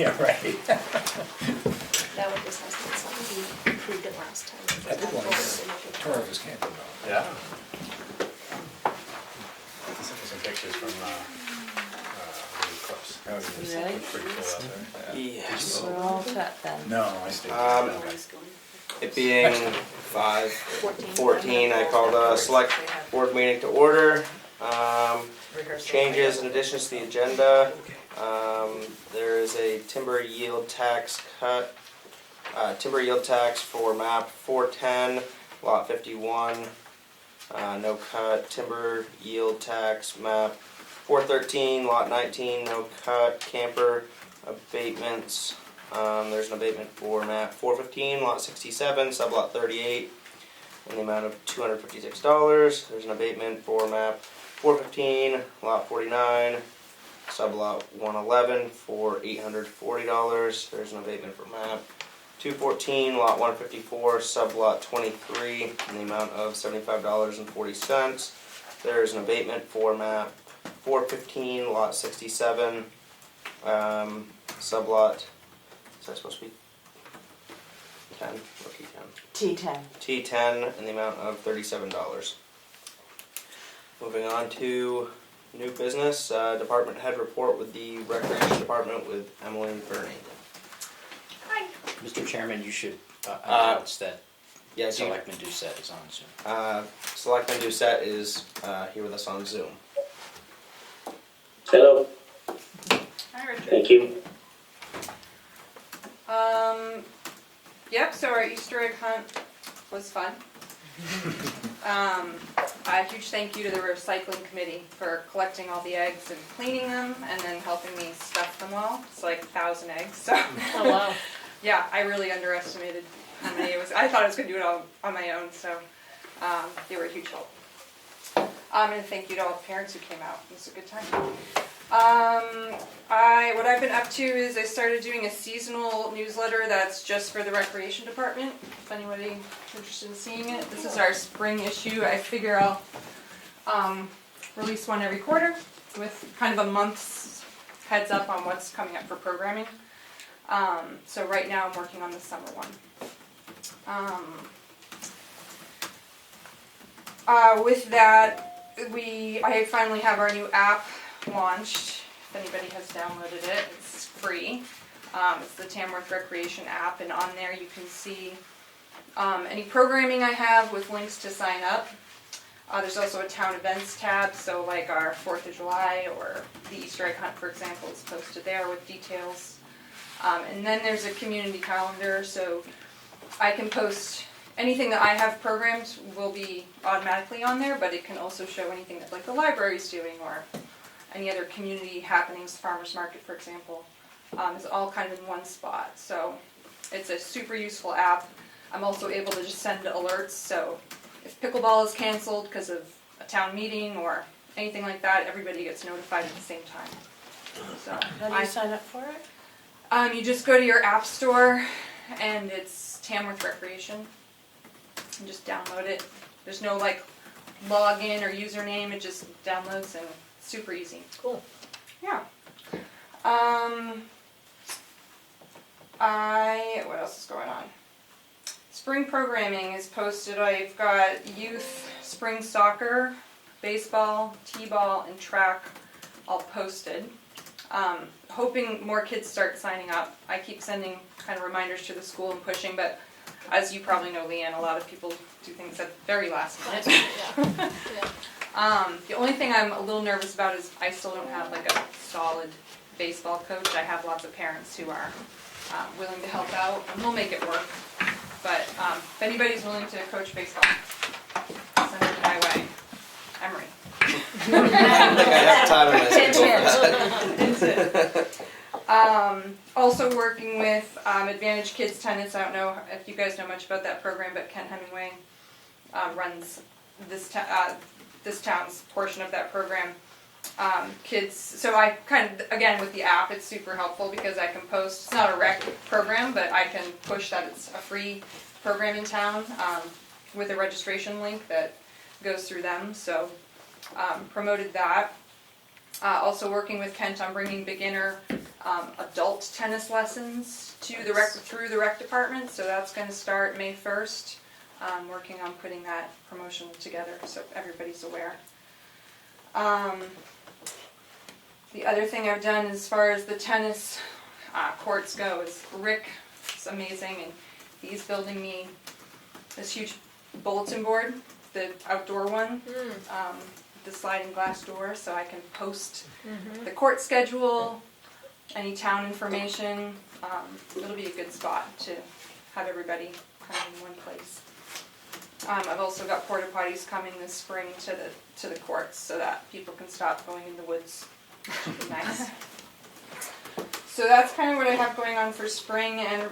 Yeah, right. That one just has to be something we approved it last time. I did like Tamworth camping though. Yeah. Sent me some pictures from clips. Oh, yes. Really? Pretty cool out there. Yes. We're all set then. No, I stayed. It being 5:14, I called a select board meeting to order. Changes and additions to the agenda. There is a timber yield tax cut. Timber yield tax for map 410, lot 51. No cut. Timber yield tax map 413, lot 19. No cut. Camper abatements. There's an abatement for map 415, lot 67, sublot 38, in the amount of $256. There's an abatement for map 415, lot 49, sublot 111 for $840. There's an abatement for map 214, lot 154, sublot 23, in the amount of $75.40. There's an abatement for map 415, lot 67, sublot. Is that supposed to be 10 or T10? T10. T10 in the amount of $37. Moving on to new business, department head report with the Recreation Department with Emily Burney. Hi. Mr. Chairman, you should announce that Yeah, Selectmen Doucette is on Zoom. Selectman Doucette is here with us on Zoom. Hello, Hi, Richard. thank you. Yep, so our Easter egg hunt was fun. A huge thank you to the recycling committee for collecting all the eggs and cleaning them and then helping me stuff them all. It's like 1,000 eggs, so. Oh, wow. Yeah, I really underestimated how many it was. I thought I was going to do it all on my own, so they were a huge help. And thank you to all the parents who came out. It was a good time. What I've been up to is I started doing a seasonal newsletter that's just for the recreation department. If anybody's interested in seeing it, this is our spring issue. I figure I'll release one every quarter with kind of a month's heads up on what's coming up for programming. So right now I'm working on the summer one. With that, I finally have our new app launched. If anybody has downloaded it, it's free. It's the Tamworth Recreation app, and on there you can see any programming I have with links to sign up. There's also a town events tab, so like our 4th of July or the Easter egg hunt, for example, is posted there with details. And then there's a community calendar, so I can post anything that I have programmed will be automatically on there, but it can also show anything that like the library's doing or any other community happenings, farmers market for example. It's all kind of in one spot, so it's a super useful app. I'm also able to just send alerts, so if pickleball is canceled because of a town meeting or anything like that, everybody gets notified at the same time. So How do you sign up for it? you just go to your app store and it's Tamworth Recreation and just download it. There's no like login or username, it just downloads and it's super easy. Cool. Yeah. What else is going on? Spring programming is posted. I've got youth, spring soccer, baseball, t-ball, and track all posted. Hoping more kids start signing up. I keep sending kind of reminders to the school and pushing, but as you probably know, Leanne, a lot of people do things at the very last minute. Yeah. The only thing I'm a little nervous about is I still don't have like a solid baseball coach. I have lots of parents who are willing to help out, and we'll make it work. But if anybody's willing to coach baseball, send it my way. Emery. I don't think I have time in my schedule. Also working with Advantage Kids Tennis. I don't know if you guys know much about that program, but Ken Hemingway runs this town's portion of that program. Kids, so I kind of, again with the app, it's super helpful because I can post, it's not a rec program, but I can push that it's a free program in town with a registration link that goes through them, so promoted that. Also working with Kent on bringing beginner adult tennis lessons to through the rec department, so that's gonna start May 1st. Working on putting that promotion together so everybody's aware. The other thing I've done as far as the tennis courts go is Rick is amazing, and he's building me this huge bulletin board, the outdoor one, the sliding glass door, so I can post the court schedule, any town information. It'll be a good spot to have everybody kind of in one place. I've also got porta potties coming this spring to the courts so that people can stop going in the woods. Which would be nice. So that's kind of what I have going on for spring, and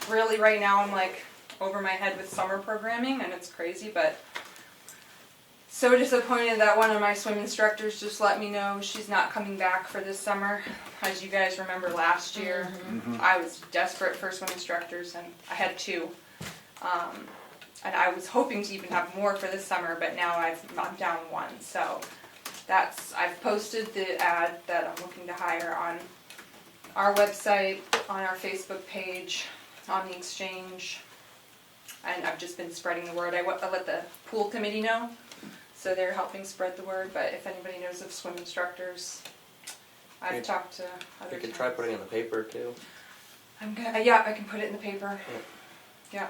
really right now I'm like over my head with summer programming, and it's crazy, but so disappointed that one of my swim instructors just let me know she's not coming back for this summer. As you guys remember last year, I was desperate for swim instructors, and I had 2. And I was hoping to even have more for this summer, but now I'm down 1. So I've posted the ad that I'm looking to hire on our website, on our Facebook page, on the exchange, and I've just been spreading the word. I let the pool committee know, so they're helping spread the word, but if anybody knows of swim instructors, I've talked to other You could try putting it in the paper too. I can put it in the paper. Yeah.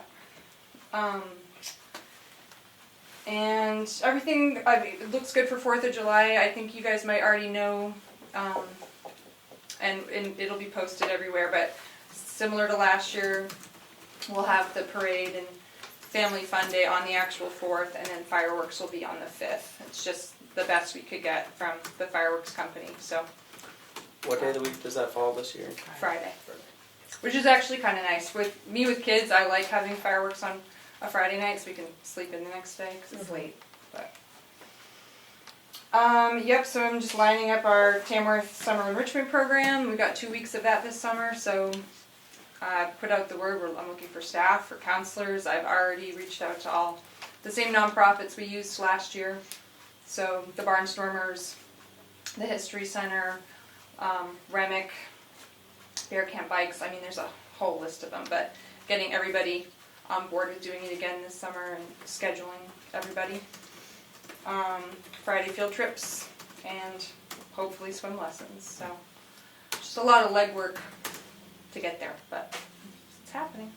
And everything, it looks good for 4th of July. I think you guys might already know, and it'll be posted everywhere, but similar to last year, we'll have the parade and family fun day on the actual 4th, and then fireworks will be on the 5th. It's just the best we could get from the fireworks company, so. What day of the week does that fall this year? Friday. Which is actually kind of nice. With kids, I like having fireworks on a Friday night so we can sleep in the next day because it's late. But yep, so I'm just lining up our Tamworth Summer Enrichment Program. We've got 2 weeks of that this summer, so I put out the word. I'm looking for staff, for counselors. I've already reached out to all the same nonprofits we used last year. So the Barnstormers, the History Center, Remick, Bear Camp Bikes. I mean, there's a whole list of them, but getting everybody on board with doing it again this summer and scheduling everybody. Friday field trips and hopefully swim lessons. So just a lot of legwork to get there, but it's happening.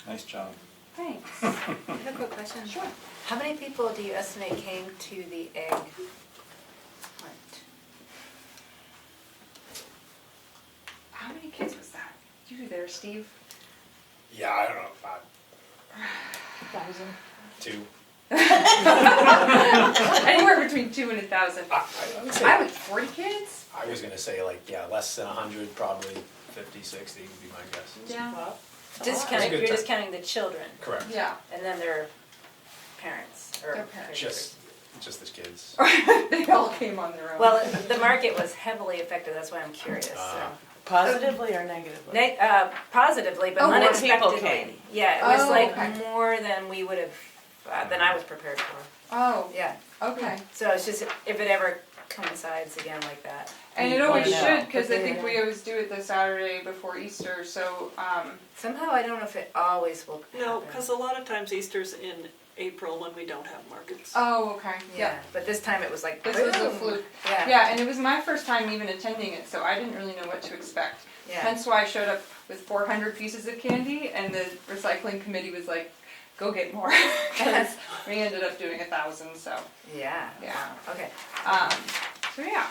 Nice job. Thanks. I have a quick question. Sure. How many people do you estimate came to the egg hunt? How many kids was that? You were there, Steve? Yeah, I don't know, about 1,000. 2. Anywhere between 2 and 1,000. I would say, I would 40 kids? I was gonna say like, yeah, less than 100, probably 50, 60 would be my guess. Yeah. Discounting, good you're time. discounting the children, Correct. Yeah. and then their parents, or Their parents. Just the kids. They all came on their own. Well, the market was heavily affected, that's why I'm curious, so. Positively or negatively? Positively, but Oh, more people unexpectedly. came. Yeah, it was Oh, like okay. more than we would have, than I was prepared for, Oh, yeah. okay. So it's just, if it ever coincides again like that. And it always know. should, because I But think we always do it the Saturday before Easter, so, Somehow, I don't know if it always will happen. No, because a lot of times Easter's in April when we don't have markets. oh, okay, yeah. Yeah, but this time it was like, This was a boom. fluke. Yeah, Yeah, and it was my first time even attending it, so I didn't really know what to expect. yeah. Hence why I showed up with 400 pieces of candy, and the recycling committee was like, go get more, because we ended up doing 1,000, so, Yeah. Yeah. Wow, okay. so yeah.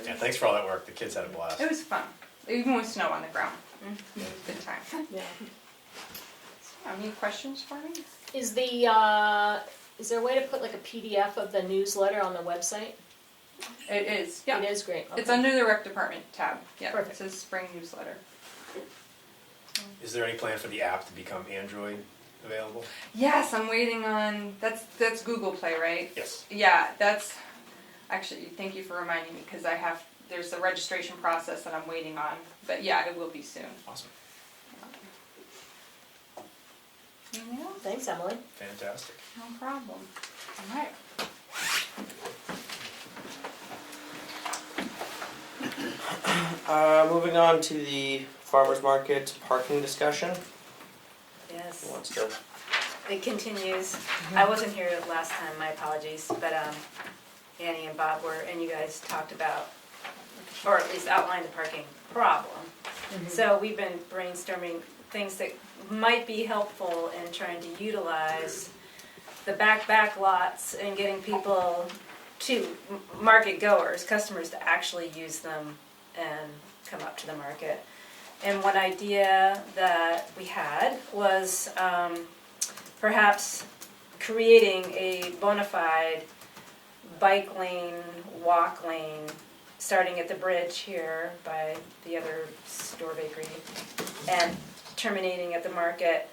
Yeah, thanks for all that work. The kids had a blast. It was fun, even with snow on the ground. It was a good time. Yeah. So, any questions for me? Is there a way to put like a PDF of the newsletter on the website? It is, yeah. It is great. It's Okay. under the rec department tab. Yeah, Perfect. it says spring newsletter. Is there any plan for the app to become Android available? Yes, I'm waiting on. That's Google Play, right? Yes. Yeah, that's actually. Thank you for reminding me because there's a registration process that I'm waiting on. But yeah, it will be soon. Awesome. Anything else? Thanks, Emily. Fantastic. No problem. All right. Moving on to the farmer's market parking discussion. Yes, Who wants to? it continues. I wasn't here last time, my apologies, but Annie and Bob were, and you guys talked about, or at least outlined the parking problem. So we've been brainstorming things that might be helpful in trying to utilize the back lots and getting people to, market goers, customers to actually use them and come up to the market. And one idea that we had was perhaps creating a bona fide bike lane, walk lane, starting at the bridge here by the other store bakery and terminating at the market,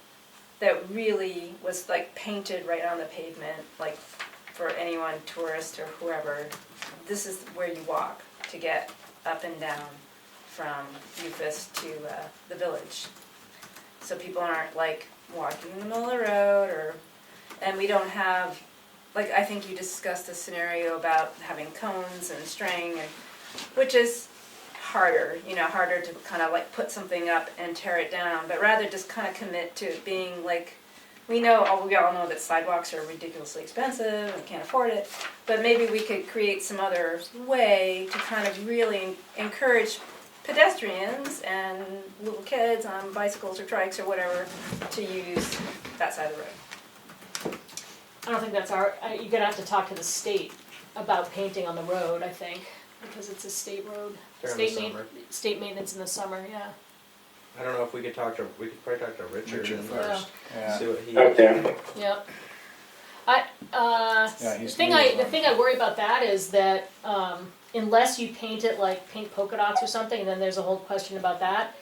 that really was like painted right on the pavement, like for anyone, tourist or whoever. This is where you walk to get up and down from Bufus to the village. So people aren't like walking in the middle of the road, or, and we don't have, like I think you discussed a scenario about having cones and string, and which is harder, harder to kind of like put something up and tear it down, but rather just kind of commit to being like, we all know that sidewalks are ridiculously expensive and can't afford it, but maybe we could create some other way to kind of really encourage pedestrians and little kids on bicycles or trikes or whatever to use that side of the road. I don't think that's you're gonna have to talk to the state about painting on the road, I think, because it's a state road. During the State summer. State maintenance in the summer, yeah. I don't know if we could probably talk to Richard and first. Yeah. see what he. Yeah. Yeah, The he's thing I worry about that is that unless you paint it like pink polka dots or something, and then there's a whole question about that.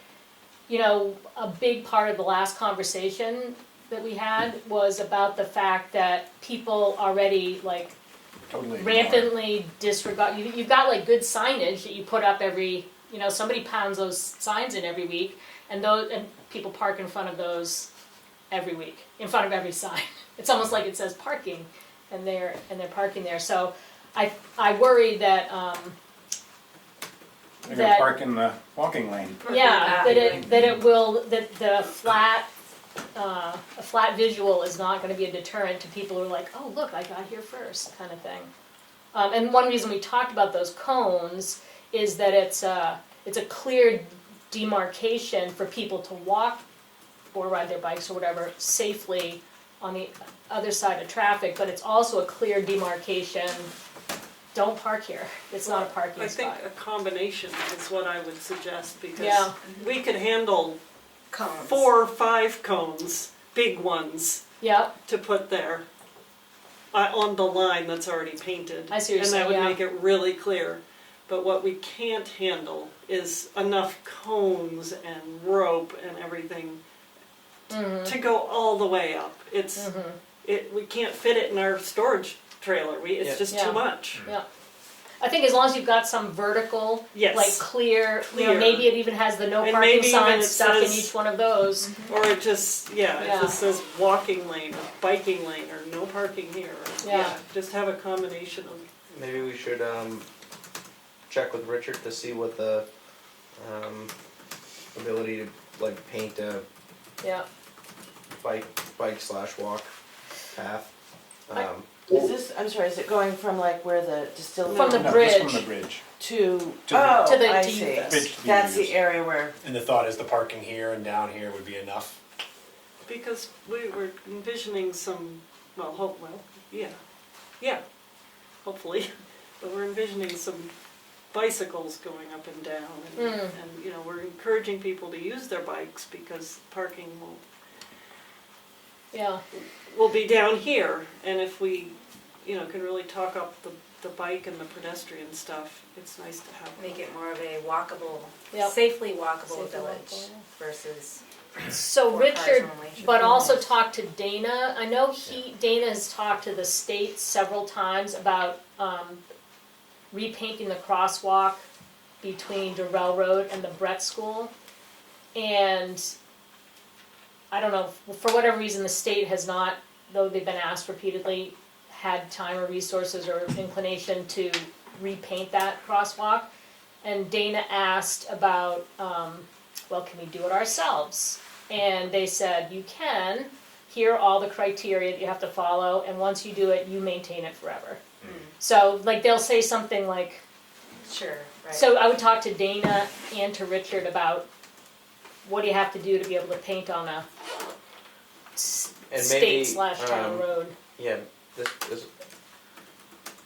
A big part of the last conversation that we had was about the fact that people already like Totally. rampantly disregard. You've got like good signage that you put up every. Somebody pounds those signs in every week, and people park in front of those every week, in front of every sign. It's almost like it says parking, and they're parking there. So I worry that They're gonna park in the walking lane. that the flat a flat visual is not going to be a deterrent to people who are like, oh look, I got here first, kind of thing. And one reason we talked about those cones is that it's a clear demarcation for people to walk or ride their bikes or whatever safely on the other side of traffic, but it's also a clear demarcation. Don't park here. It's not a parking I spot. think a combination is what I would suggest, because Yeah. we could handle Cones. 4 or 5 cones, big ones, Yep. to put there on the line that's already painted. I see what you're and saying, that would yeah. make it really clear. But what we can't handle is enough cones and rope and everything to go all the way up. It's we can't fit it in our storage trailer. It's just Yeah. too much. Yeah. I think as long as you've got some vertical, Yes. like clear, Clear. maybe it even has the no And parking maybe even signs it stuck in says- each one of those. Or it just it Yeah. just says walking lane or biking lane or no parking here. Or, Yeah. just have a combination of. Maybe we should check with Richard to see what the ability to like paint a Yeah. bike / walk path. Is this, I'm sorry, is it going from like where the distillery? From the No, bridge. just from the bridge. To, To the- oh, To the- I to see. Bridge to the That's users. the area where, And the thought is the parking here and down here would be enough. Because we were envisioning some, hopefully, but we're envisioning some bicycles going up and down, and we're encouraging people to use their bikes because parking Yeah. will be down here, and if we, can really talk up the bike and the pedestrian stuff, it's nice to have. Make it more of a walkable, Yep. safely walkable Safely village walkable. versus. So Or Richard, cars only. but also talk to Dana. I know Dana has talked to the state several times about repainting the crosswalk between Durrell Road and the Brett School. And I don't know, for whatever reason, the state has not, though they've been asked repeatedly, had time or resources or inclination to repaint that crosswalk. and Dana asked about, well, can we do it ourselves? And they said, you can, here are all the criteria that you have to follow, and once you do it, you maintain it forever. So, like, they'll say something like, Sure, right. so I would talk to Dana and to Richard about what do you have to do to be able to paint on a And maybe, state/town road. Yeah, this is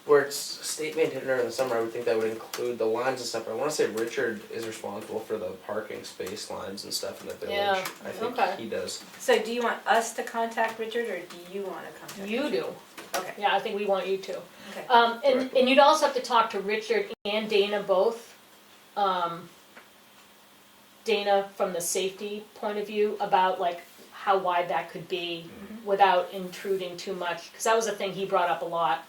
where it's state maintained during the summer. I would think that would include the lines and stuff. I want to say Richard is responsible for the parking space lines and stuff in the village. Yeah, I think okay. he does. So do you want us to contact Richard, or do you want to contact You Richard? do. Okay, Yeah, I think we want you to. okay. And you'd also have to talk to Richard and Dana both. Dana from the safety point of view about like how wide that could be without intruding too much. Because that was a thing he brought up a lot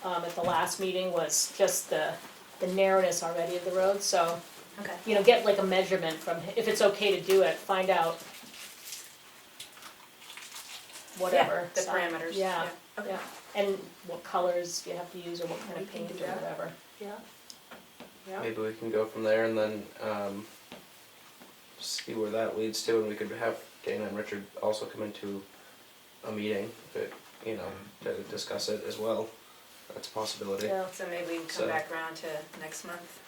at the last meeting, was just the narrowness already of the road. So, Okay. you know, get like a measurement from, if it's okay to do it, find out whatever. Yeah, the so- parameters. Yeah. Okay. Yeah, and what colors you have to use or what kind We of can paint do or that. whatever. Yeah. Maybe we can go from there and then see where that leads to, and we could have Dana and Richard also come into a meeting, if it, you know, to discuss it as well. That's a possibility. Yeah, So maybe we can come So- back around to next month,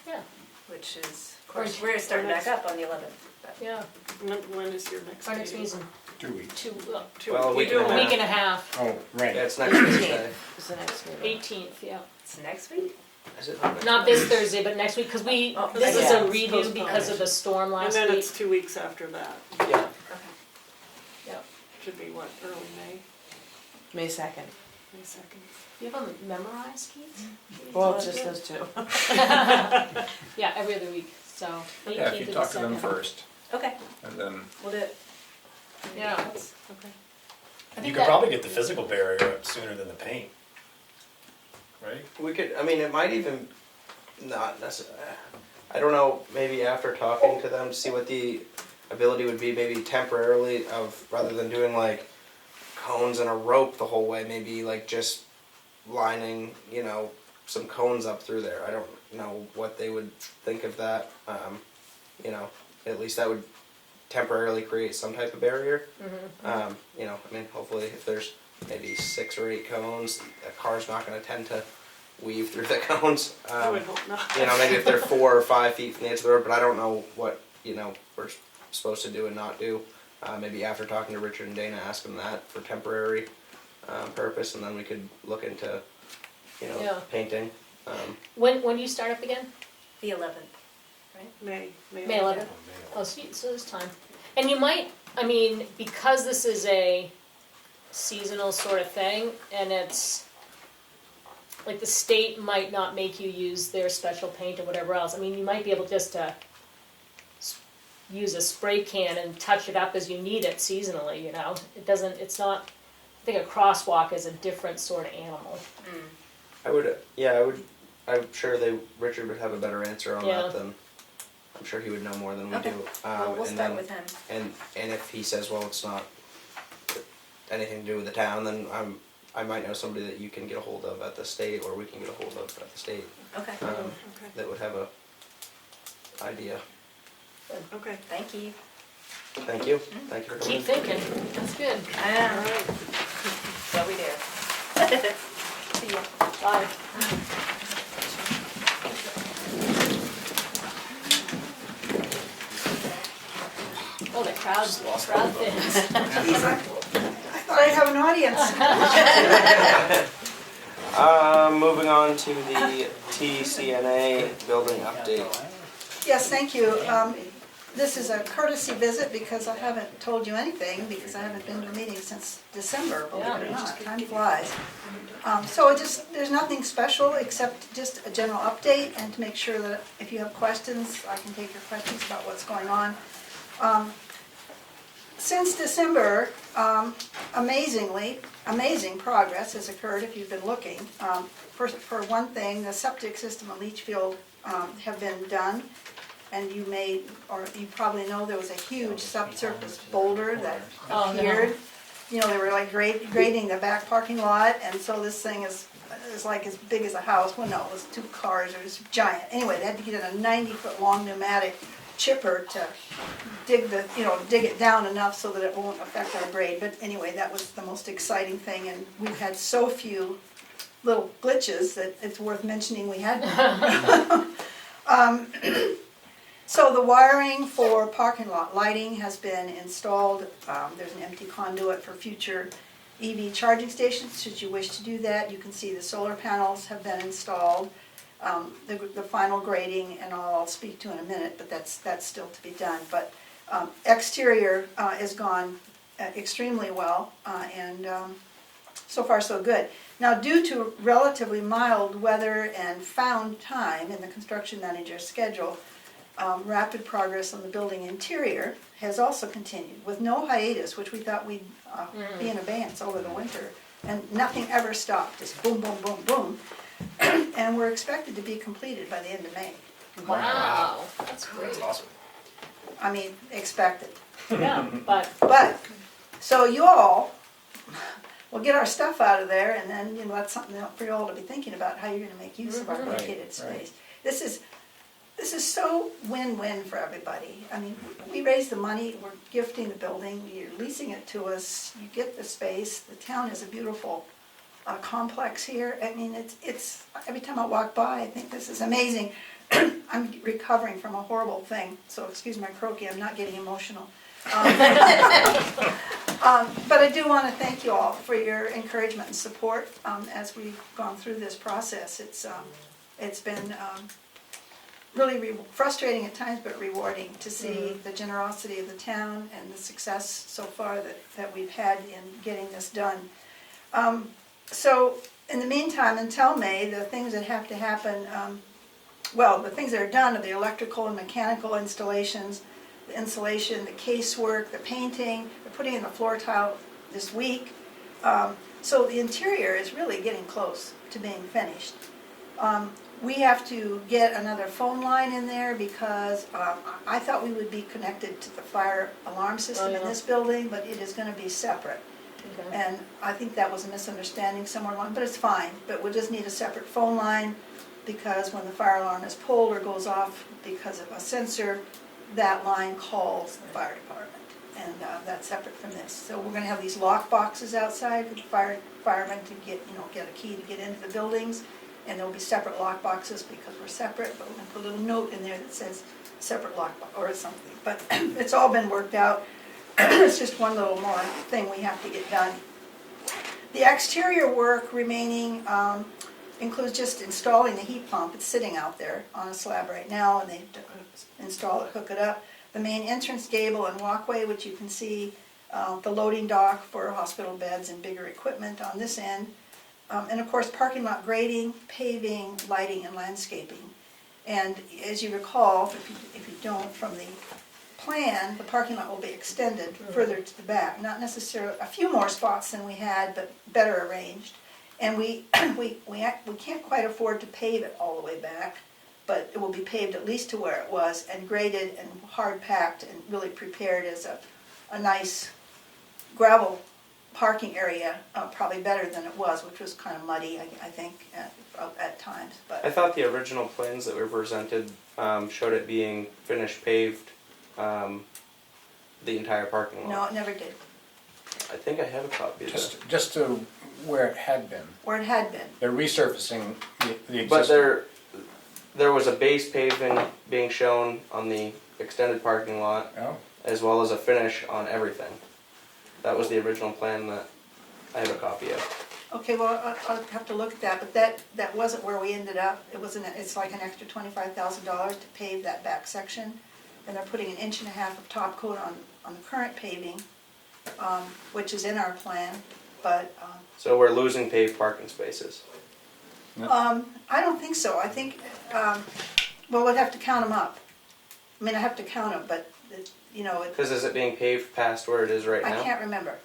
yeah, which is, of Or course, we're starting back next- up on the 11th. but- yeah. When is your next Our next meeting? meeting, 2 weeks. 2, Well, we You do can them week at- and a half, Oh, right. Yeah, it's next Thursday. Is the next meeting. 18th, yeah. It's next week? Is it not next Not this Thursday, but next week, because we, Oh, this is yeah. a redo because of the storm And last then week. it's 2 weeks after that. Yeah. Okay. Should be what, early May, May 2nd. May 2nd. Do you have them memorized, Keith? Well, just those two. Yeah, every other week, so. Yeah, 18th if you and talk to them 2nd. first, Okay, and then, we'll do it. Yeah. Okay. I You think could that- probably get the physical barrier up sooner than the paint. Right? We could, I mean, it might even not necessarily, I don't know, maybe after talking to them, to see what the ability would be, maybe temporarily of, rather than doing like cones and a rope the whole way, maybe like just lining, you know, some cones up through there. I don't know what they would think of that. You know, at least that would temporarily create some type of barrier. You know, I mean, hopefully if there's maybe 6 or 8 cones, a car's not going to tend to weave through the cones. I would hope not. You know, maybe if they're 4 or 5 feet from the edge of the road, but I don't know what, you know, we're supposed to do and not do. Maybe after talking to Richard and Dana, ask them that for temporary purpose, and then we could look into, you know, Yeah. painting. When do you start up again? The 11th. May May 11th? Oh, sweet, so there's time. And you might, I mean, because this is a seasonal sort of thing, and it's, like the state might not make you use their special paint or whatever else. I mean, you might be able just to use a spray can and touch it up as you need it seasonally, you know? It doesn't, it's not, I think a crosswalk is a different sort of animal. I would, yeah, I would, I'm sure Richard would have a better answer on Yeah. that than, I'm sure he would know more than we Okay. do. Well, we'll and start then, with him. and if he says, well, it's not anything to do with the town, then I might know somebody that you can get a hold of at the state, or we can get a hold of at the state, Okay, Okay. that would have a idea. Okay. thank you. Thank you. Thank you for coming. Keep thinking, that's good. I All know, right. so we do. See ya. Bye. Oh, the crowd thins. I thought I'd have an audience. Moving on to the TCNA building update. Yes, thank you. This is a courtesy visit because I haven't told you anything, because I haven't been to a meeting since December, believe it or not. Time flies. So there's nothing special except just a general update, and to make sure that if you have questions, I can take your questions about what's going on. Since December, amazing progress has occurred if you've been looking. For one thing, the septic system in Leachfield have been done, and you probably know there was a huge subsurface boulder that Oh, no. appeared. You know, they were like grading the back parking lot, and so this thing is it was like as big as a house, well, no, it was 2 cars, it was giant. Anyway, they had to get in a 90-foot long pneumatic chipper to dig dig it down enough so that it won't affect our grade. But anyway, that was the most exciting thing, and we've had so few little glitches that it's worth mentioning we had one. So the wiring for parking lot lighting has been installed. There's an empty conduit for future EV charging stations. Should you wish to do that, you can see the solar panels have been installed. The final grading, and I'll speak to in a minute, but that's still to be done. But exterior has gone extremely well, and so far so good. Now, due to relatively mild weather and found time in the construction manager's schedule, rapid progress on the building interior has also continued with no hiatus, which we thought we'd be in abeyance over the winter, and nothing ever stopped, just boom, boom, boom, boom. And we're expected to be completed by the end of May. Wow, that's great. That's awesome. I mean, expected. Yeah, but But, so you all will get our stuff out of there, and then, that's something for you all to be thinking about, how you're gonna make use of our Right, vacated right. space. This is so win-win for everybody. I mean, we raise the money, we're gifting the building, you're leasing it to us, you get the space, the town is a beautiful complex here. I mean, it's every time I walk by, I think this is amazing. I'm recovering from a horrible thing, so excuse my croaky, I'm not getting emotional. But I do want to thank you all for your encouragement and support as we've gone through this process. It's been really frustrating at times, but rewarding to see the generosity of the town and the success so far that we've had in getting this done. So in the meantime, until May, the things that have to happen, the things that are done are the electrical and mechanical installations, the insulation, the casework, the painting, they're putting in the floor tile this week. So the interior is really getting close to being finished. We have to get another phone line in there because I thought we would be connected to the fire alarm system in this building, but it is going to be separate. okay. And I think that was a misunderstanding somewhere along, but it's fine. But we'll just need a separate phone line because when the fire alarm is pulled or goes off because of a sensor, that line calls the fire department. And that's separate from this. So we're going to have these lock boxes outside for the firemen to get a key to get into the buildings. And there'll be separate lock boxes because we're separate, but we're going to put a little note in there that says separate lock box or something. But it's all been worked out. It's just one little more thing we have to get done. The exterior work remaining includes just installing the heat pump. It's sitting out there on a slab right now, and they install it, hook it up. The main entrance gable and walkway, which you can see, the loading dock for hospital beds and bigger equipment on this end. And of course, parking lot grading, paving, lighting, and landscaping. And as you recall, if you don't, from the plan, the parking lot will be extended further to the back. Not necessarily, a few more spots than we had, but better arranged. And we can't quite afford to pave it all the way back, but it will be paved at least to where it was, and graded and hard packed and really prepared as a nice gravel parking area, probably better than it was, which was kind of muddy, I think, at times. But I thought the original plans that were presented showed it being finished paved, the entire parking lot. no, it never did. I think I have a copy of that. Just to where it had been. Where it had been. They're resurfacing the existing. But there was a base paving being shown on the extended parking lot, Oh, as well as a finish on everything. That was the original plan that I have a copy of. Okay, well, I'll have to look at that, but that wasn't where we ended up. It's like an extra $25,000 to pave that back section, and they're putting 1.5 inches of top coat on the current paving, which is in our plan, but So we're losing paved parking spaces. I don't think so. I think, well, we'd have to count them up. I mean, I have to count them, but, Because is it being paved past where it is right now? I can't remember.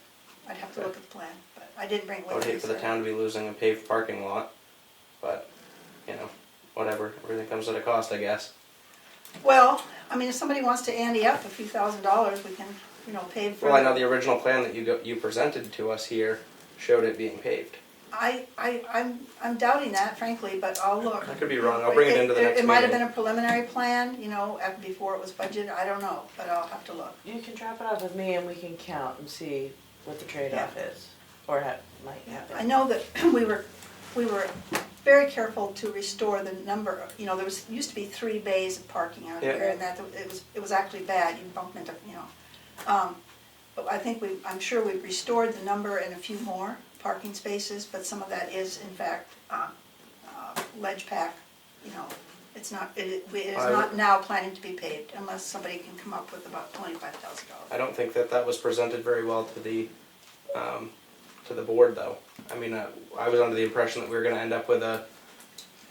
I'd have to look at the plan, but I did bring it I with would me. hate for the town to be losing a paved parking lot, but, whatever. Everything comes at a cost, I guess. Well, I mean, if somebody wants to ante up a few $1,000s, we can, pave for. Well, I know the original plan that you presented to us here showed it being paved. I'm doubting that frankly, but I'll look. I could be wrong. I'll bring it into the next It might have been meeting. a preliminary plan, you know, before it was budgeted, I don't know, but I'll have to look. You can drop it off with me and we can count and see what the trade-off is, or might I happen. know that we were very careful to restore the number, you know, used to be 3 bays of parking out Yeah. here, and that, it was actually bad, you bump into, you know. But I think I'm sure we've restored the number and a few more parking spaces, but some of that is in fact, ledge pack, you know. It is not now planning to be paved unless somebody can come up with about $25,000. I don't think that was presented very well to the board though. I mean, I was under the impression that we were gonna end up with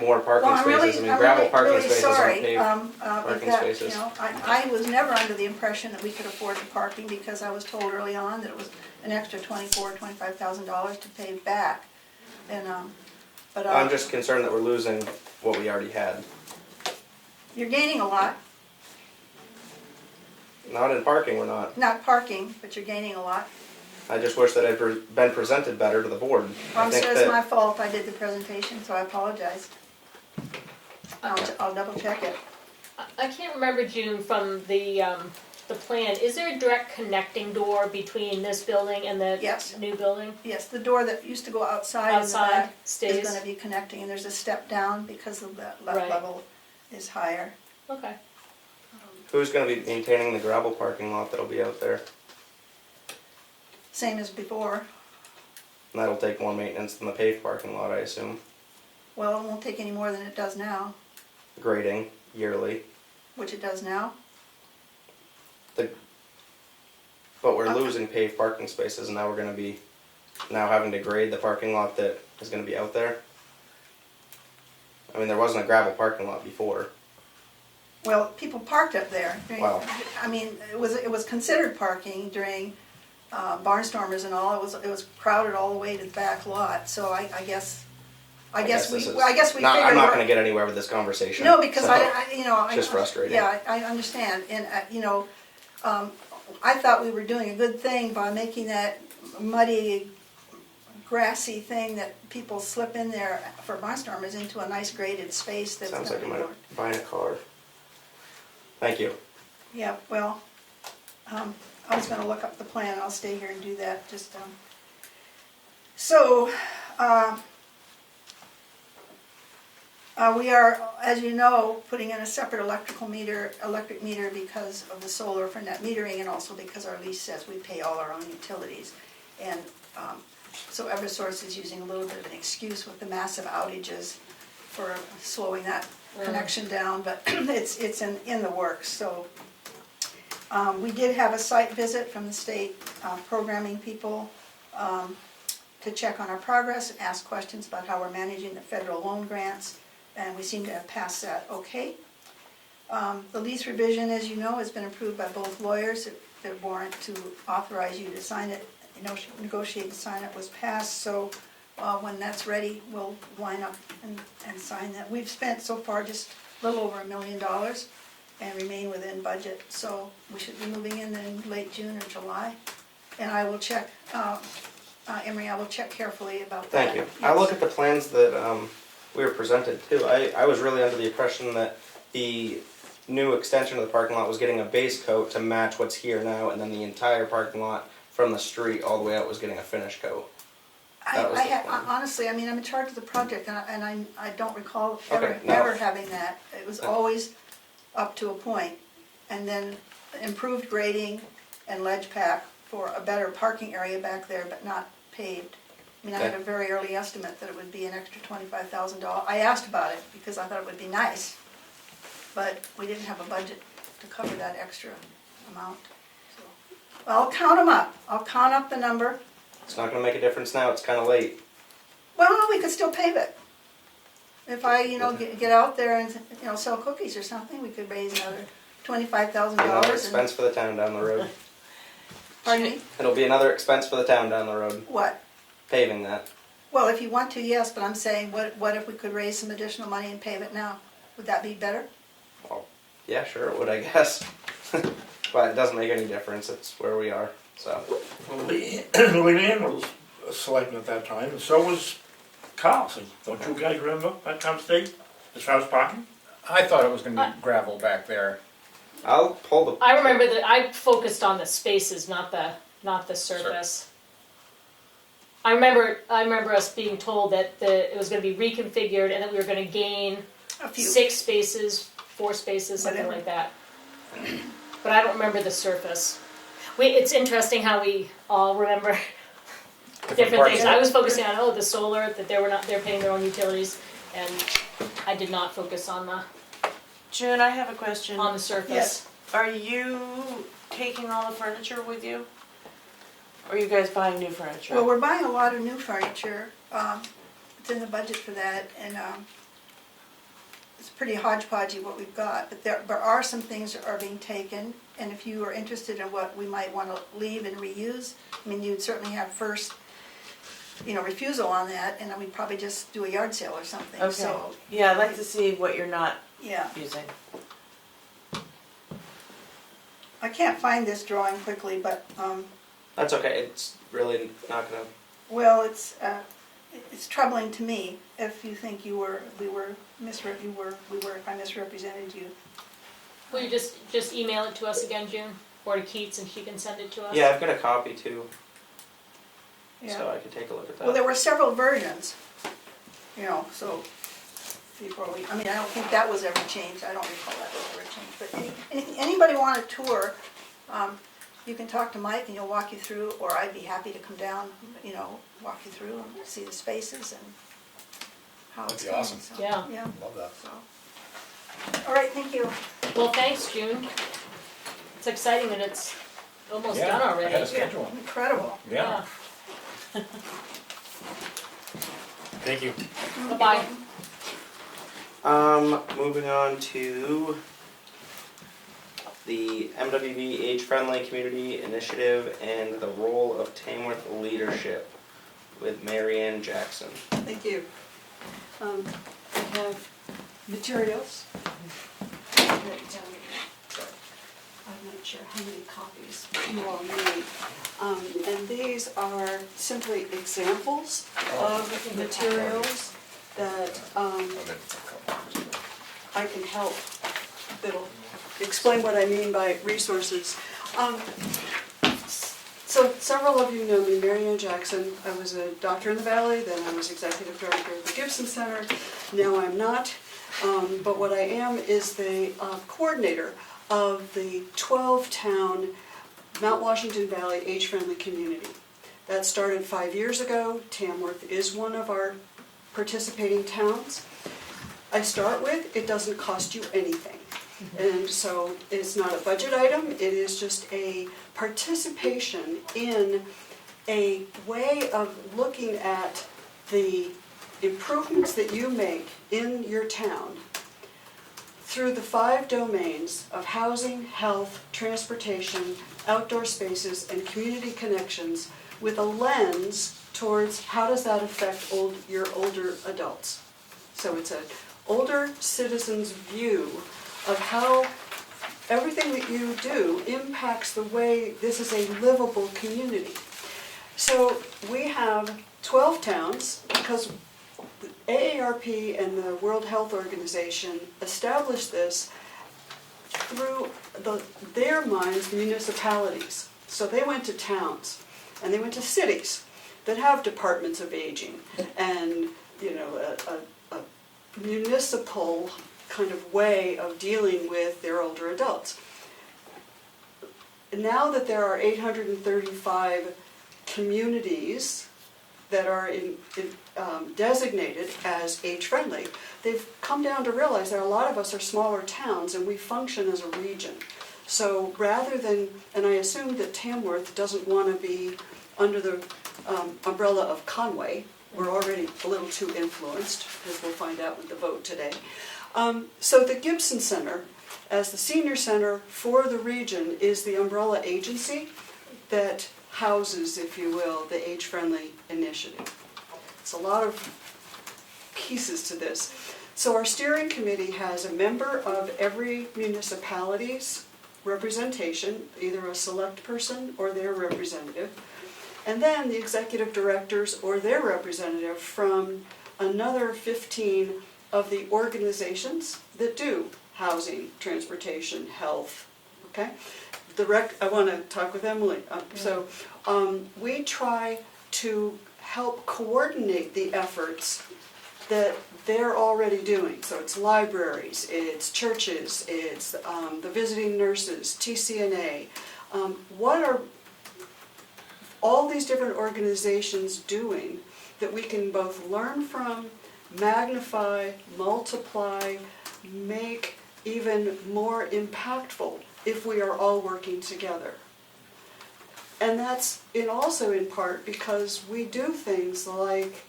more parking Well, spaces. I mean, gravel parking spaces aren't sorry, paved if parking that, spaces. you know, I was never under the impression that we could afford the parking because I was told early on that it was an extra $25,000 to pave back. And, but, I'm just concerned that we're losing what we already had. you're gaining a lot, Not in parking, we're not. not parking, but you're gaining a lot. I just wish that it had been presented better to the board. I I'm think sure it's that- my fault, I did the presentation, so I apologize. I'll double check it. I can't remember, June, from the plan, is there a direct connecting door between this building and the Yes. new building? Yes, the door that used to go outside in the Outside back is stays? gonna be connecting, and there's a step down because of the left Right. level is higher. Okay. Who's gonna be maintaining the gravel parking lot that'll be out there? Same as before. And that'll take more maintenance than the paved parking lot, I assume. Well, it won't take any more than it does now, Grading yearly. which it does now. But we're Okay. losing paved parking spaces and now we're gonna be having to grade the parking lot that is gonna be out there. I mean, there wasn't a gravel parking lot before. Well, people parked up there. Wow. I mean, it was considered parking during barnstormers and all. It was crowded all the way to the back lot. So I guess we figured. I'm not gonna get anywhere with this conversation. No, because so- I just frustrating. Yeah, I understand, and you know, I thought we were doing a good thing by making that muddy, grassy thing that people slip in there for barnstormers into a nice graded space that's Sounds gonna like be I more. might buy a car. Thank you. Yeah, well, I was gonna look up the plan, I'll stay here and do that, just, so, we are, as you know, putting in a separate electric meter because of the solar for net metering, and also because our lease says we pay all our own utilities. And, so Eversource is using a little bit of an excuse with the massive outages for slowing that connection down, but it's in the works, so. We did have a site visit from the state programming people to check on our progress, ask questions about how we're managing the federal loan grants, and we seem to have passed that okay. The lease revision, as you know, has been approved by both lawyers. The warrant to authorize you to sign it, negotiate and sign it was passed, so when that's ready, we'll line up and sign that. We've spent so far just a little over $1 million and remain within budget, so we should be moving in late June or July. And I will check, Emery, I will check carefully about that. Thank you. I look at the plans that we were presented too. I was really under the impression that the new extension of the parking lot was getting a base coat to match what's here now, and then the entire parking lot from the street all the way out was getting a finish coat. That was the plan. Honestly, I mean, I'm in charge of the project, and I don't recall Okay, ever no. having that. It was No. always up to a point, and then improved grading and ledge pack for a better parking area back there, but not paved. I mean, I had Okay. a very early estimate that it would be an extra $25,000. I asked about it because I thought it would be nice, but we didn't have a budget to cover that extra amount. So, I'll count them up. I'll count up the number. It's not gonna make a difference now, it's kinda late. Well, we could still pave it. If I, get out there and, sell cookies or something, we could raise another $25,000. Another expense for the town down the road. Pardon me? It'll be another expense for the town down the road, What? paving that. Well, if you want to, yes, but I'm saying, what if we could raise some additional money and pave it now? Would that be better? Well, yeah, sure it would, I guess. But it doesn't make any difference, it's where we are, so. Leanne was a selectman at that time, and so was Carl, so don't you guys remember that conversation as far as parking? I thought it was gonna be gravel back there. I'll pull the. I remember that I focused on the spaces, not the surface. I remember us being told that it was gonna be reconfigured and that we were gonna gain A few. 6 spaces, 4 spaces, something Whatever. like that. But I don't remember the surface. It's interesting how we all remember different parts things. of it. I was focusing on the solar, that they're paying their own utilities, and I did not focus on the June, I have a question. surface. Yes. Are you taking all the furniture with you? Or are you guys buying new furniture? Well, we're buying a lot of new furniture. It's in the budget for that, and it's pretty hodgepodgey what we've got. But there are some things that are being taken, and if you are interested in what we might want to leave and reuse, I mean, you'd certainly have first, refusal on that, and then we'd probably just do a yard sale or something. Okay. So, Yeah, I'd like to see what you're not yeah. using. I can't find this drawing quickly, but That's okay. It's really not gonna. well, it's troubling to me if you think if I misrepresented you. Will you just email it to us again, June, or to Keats, and she can send it to us? Yeah, I've got a copy too, Yeah. so I could take a look at that. Well, there were several versions, so before I don't think that was ever changed. I don't recall that was ever changed. But anybody want a tour, you can talk to Mike and he'll walk you through, or I'd be happy to come down, walk you through and see the spaces and how it's That'd be going. awesome. So, Yeah. Yeah, Love that. so. All right, thank you. Well, thanks, June. It's exciting that it's almost Yeah, done I had a already. schedule. Incredible. Yeah. Thank you. Bye-bye. Moving on to the MWV Age-Friendly Community Initiative and the role of Tamworth leadership with Marianne Jackson. Thank you. I have materials. I'm not sure how many copies you all need. And these are simply examples of materials that I can help, that'll explain what I mean by resources. So several of you know me, Marianne Jackson. I was a doctor in the Valley, then I was executive director of the Gibson Center. Now I'm not, but what I am is the coordinator of the 12-town Mount Washington Valley Age-Friendly Community. That started 5 years ago. Tamworth is one of our participating towns. I start with, it doesn't cost you anything. And so it's not a budget item, it is just a participation in a way of looking at the improvements that you make in your town through the 5 domains of housing, health, transportation, outdoor spaces, and community connections, with a lens towards how does that affect your older adults. So it's an older citizen's view of how everything that you do impacts the way this is a livable community. So we have 12 towns because the AARP and the World Health Organization established this through their minds, municipalities. So they went to towns and they went to cities that have departments of aging and a municipal kind of way of dealing with their older adults. Now that there are 835 communities that are designated as age-friendly, they've come down to realize that a lot of us are smaller towns and we function as a region. So rather than, and I assume that Tamworth doesn't want to be under the umbrella of Conway. We're already a little too influenced, as we'll find out with the vote today. So the Gibson Center, as the senior center for the region, is the umbrella agency that houses, if you will, the age-friendly initiative. It's a lot of pieces to this. So our steering committee has a member of every municipality's representation, either a select person or their representative, and then the executive directors or their representative from another 15 of the organizations that do housing, transportation, health, okay? I want to talk with Emily. We try to help coordinate the efforts that they're already doing. So it's libraries, it's churches, it's the visiting nurses, TCNA. What are all these different organizations doing that we can both learn from, magnify, multiply, make even more impactful if we are all working together? And that's also in part because we do things like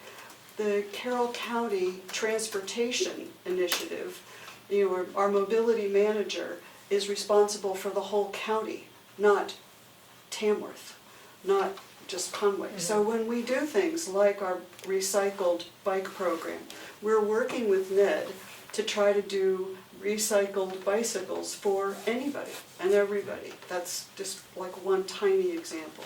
the Carroll County Transportation Initiative. You know, our mobility manager is responsible for the whole county, not Tamworth, not just Conway. So when we do things like our recycled bike program, we're working with Ned to try to do recycled bicycles for anybody and everybody. That's just like one tiny example.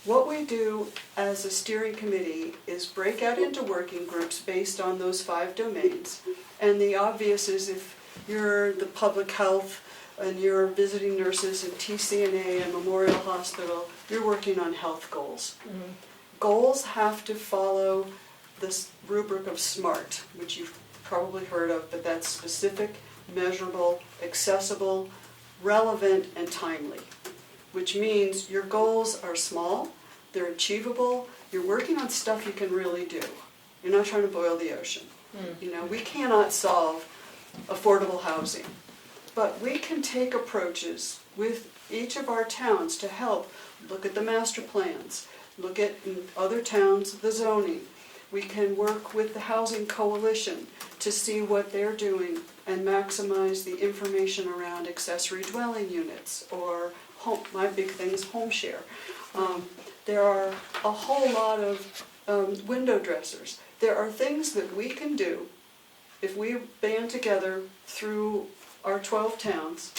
What we do as a steering committee is break out into working groups based on those 5 domains. And the obvious is if you're the public health and you're visiting nurses and TCNA and Memorial Hospital, you're working on health goals. Mm-hmm. Goals have to follow this rubric of SMART, which you've probably heard of, but that's specific, measurable, accessible, relevant, and timely, which means your goals are small, they're achievable, you're working on stuff you can really do. You're not trying to boil the ocean. You know, we cannot solve affordable housing, but we can take approaches with each of our towns to help look at the master plans, look at in other towns the zoning. We can work with the Housing Coalition to see what they're doing and maximize the information around accessory dwelling units or home. My big thing is home share. There are a whole lot of window dressers. There are things that we can do if we band together through our 12 towns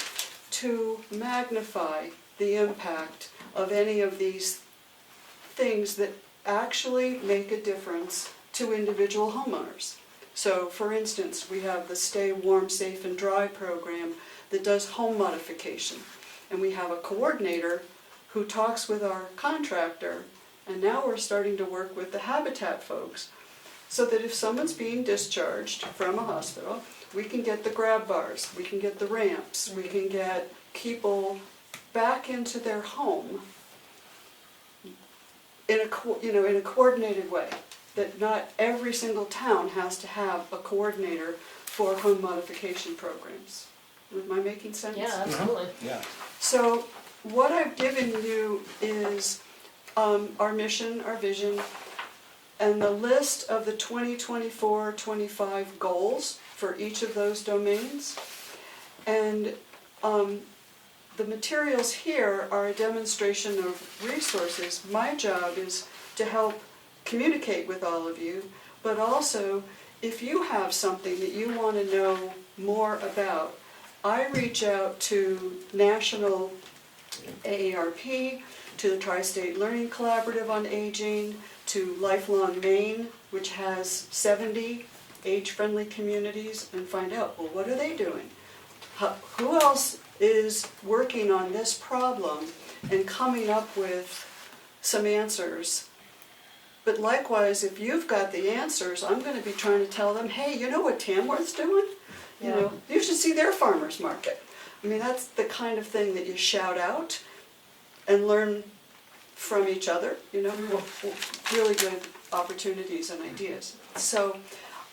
to magnify the impact of any of these things that actually make a difference to individual homeowners. So, for instance, we have the Stay Warm, Safe, and Dry program that does home modification. And we have a coordinator who talks with our contractor, and now we're starting to work with the Habitat folks, so that if someone's being discharged from a hospital, we can get the grab bars, we can get the ramps, we can get people back into their home in a coordinated way. That not every single town has to have a coordinator for home modification programs. Am I making sense? Yeah, absolutely. Yeah. So what I've given you is our mission, our vision, and the list of the 2024-25 goals for each of those domains. And the materials here are a demonstration of resources. My job is to help communicate with all of you, but also if you have something that you want to know more about, I reach out to National AARP, to the Tri-State Learning Collaborative on Aging, to Lifelong Maine, which has 70 age-friendly communities, and find out, well, what are they doing? Who else is working on this problem and coming up with some answers? But likewise, if you've got the answers, I'm going to be trying to tell them, hey, you know what Tamworth's doing? You know, you should see their farmers market. I mean, that's the kind of thing that you shout out and learn from each other, you know, really good opportunities and ideas. So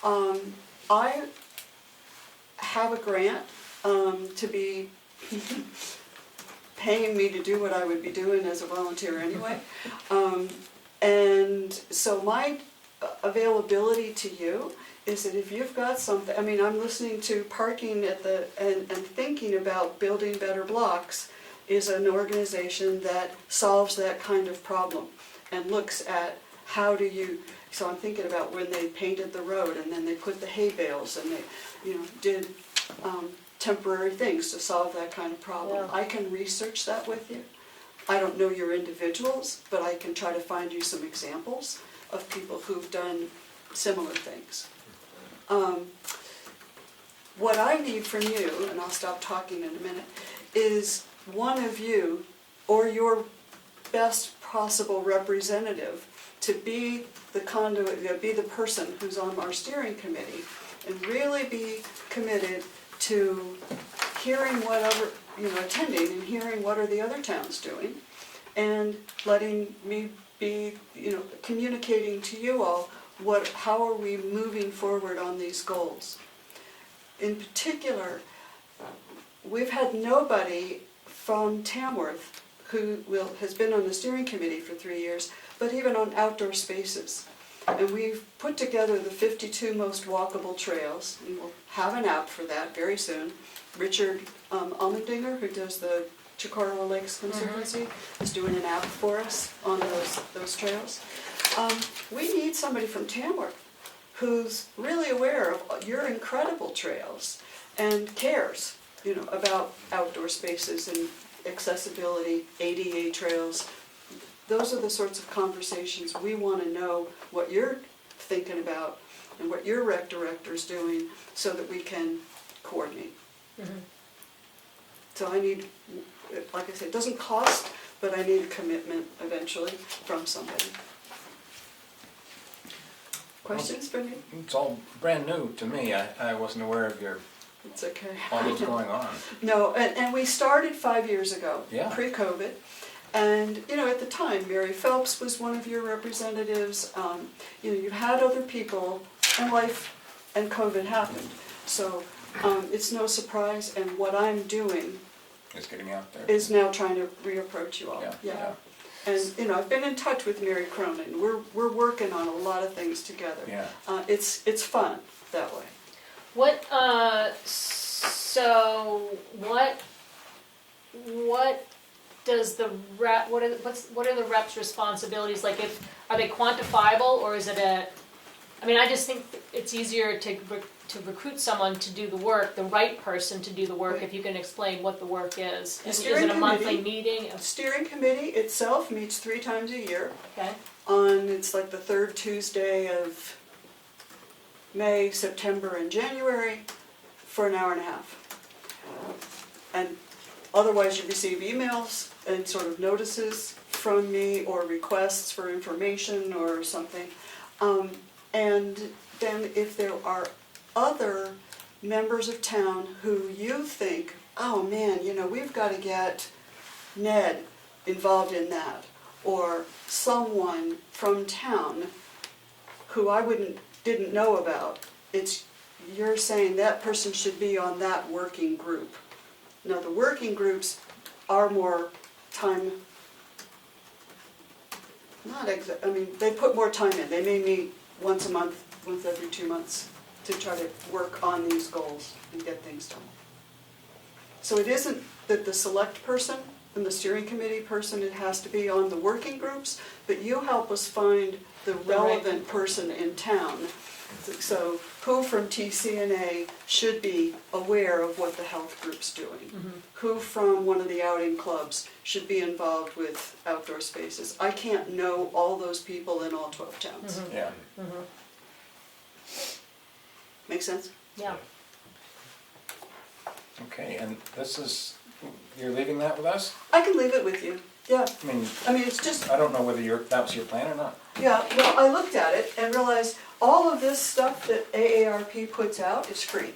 I have a grant to be paying me to do what I would be doing as a volunteer anyway. And so my availability to you is that if you've got something, I mean, I'm listening to Parking at the, and thinking about Building Better Blocks is an organization that solves that kind of problem and looks at how do you, so I'm thinking about when they painted the road and then they put the hay bales and they, you know, did temporary things to solve that kind of problem. I can research that with you. I don't know your individuals, but I can try to find you some examples of people who've done similar things. What I need from you, and I'll stop talking in a minute, is one of you or your best possible representative to be the conduit, be the person who's on our steering committee and really be committed to hearing what other, attending and hearing what are the other towns doing and letting me be, communicating to you all how are we moving forward on these goals. In particular, we've had nobody from Tamworth who has been on the steering committee for 3 years, but even on outdoor spaces. And we've put together the 52 most walkable trails, and we'll have an app for that very soon. Richard Almendinger, who does the Chicora Lakes Conservancy, is doing an app for us on those trails. We need somebody from Tamworth who's really aware of your incredible trails and cares, about outdoor spaces and accessibility, ADA trails. Those are the sorts of conversations we want to know what you're thinking about and what your rec director's doing so that we can coordinate. Mhm. So I need, like I said, it doesn't cost, but I need a commitment eventually from somebody. Questions for me? It's all brand new to me. I wasn't aware of It's okay. all that's going on. No, and we started 5 years ago, Yeah. pre-COVID. And, at the time, Mary Phelps was one of your representatives. You had other people, and life and COVID happened. So it's no surprise, and what I'm doing It's getting out there. is now trying to reapproach you all. Yeah. And, I've been in touch with Mary Cronin. We're working on a lot of things together. Yeah. It's fun that way. What does the rep, what are the reps' responsibilities? Like, are they quantifiable, or is it I just think it's easier to recruit someone to do the work, the right person to do the work, if you can explain what the work is. The Is steering it a monthly committee- meeting? The steering committee itself meets 3 times a year. Okay. It's like the 3rd Tuesday of May, September, and January for an hour and a half. And otherwise you receive emails and sort of notices from me or requests for information or something. And then if there are other members of town who you think, oh man, we've got to get Ned involved in that, or someone from town who I didn't know about, you're saying that person should be on that working group. Now the working groups are more time, they put more time in. They may meet once a month, once every 2 months to try to work on these goals and get things done. So it isn't that the select person and the steering committee person, it has to be on the working groups, but you help us find the relevant person in town. So who from TCNA should be aware of what the health group's doing? Mm-hmm. Who from one of the outing clubs should be involved with outdoor spaces? I can't know all those people in all 12 towns. Mm-hmm. Yeah. Mm-hmm. Make sense? Yeah. Okay, and you're leaving that with us? I can leave it with you. Yeah. I mean, It's just, I don't know whether that was your plan or not. yeah, well, I looked at it and realized all of this stuff that AARP puts out is free.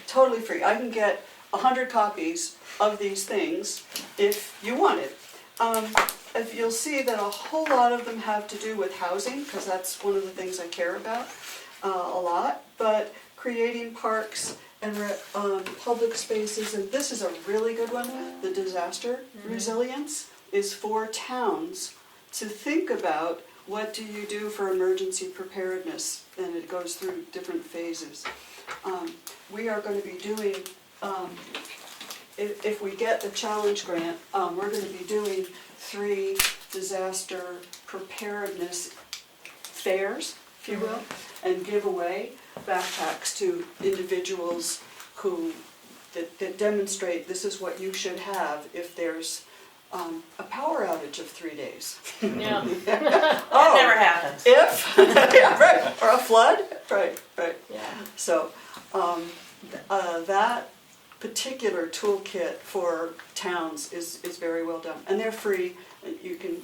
Totally free. I can get 100 copies of these things if you want it. If you'll see that a whole lot of them have to do with housing, because that's one of the things I care about a lot, but creating parks and public spaces, and this is a really good one, the disaster resilience is for towns to think about what do you do for emergency preparedness, and it goes through different phases. We are going to be doing, if we get the challenge grant, we're going to be doing 3 disaster preparedness fairs, if you will, and give away backpacks to individuals that demonstrate this is what you should have if there's a power outage of 3 days. Yeah. That never happens. If, yeah, right, or a flood, right. Yeah. So, that particular toolkit for towns is very well done, and they're free, and you can,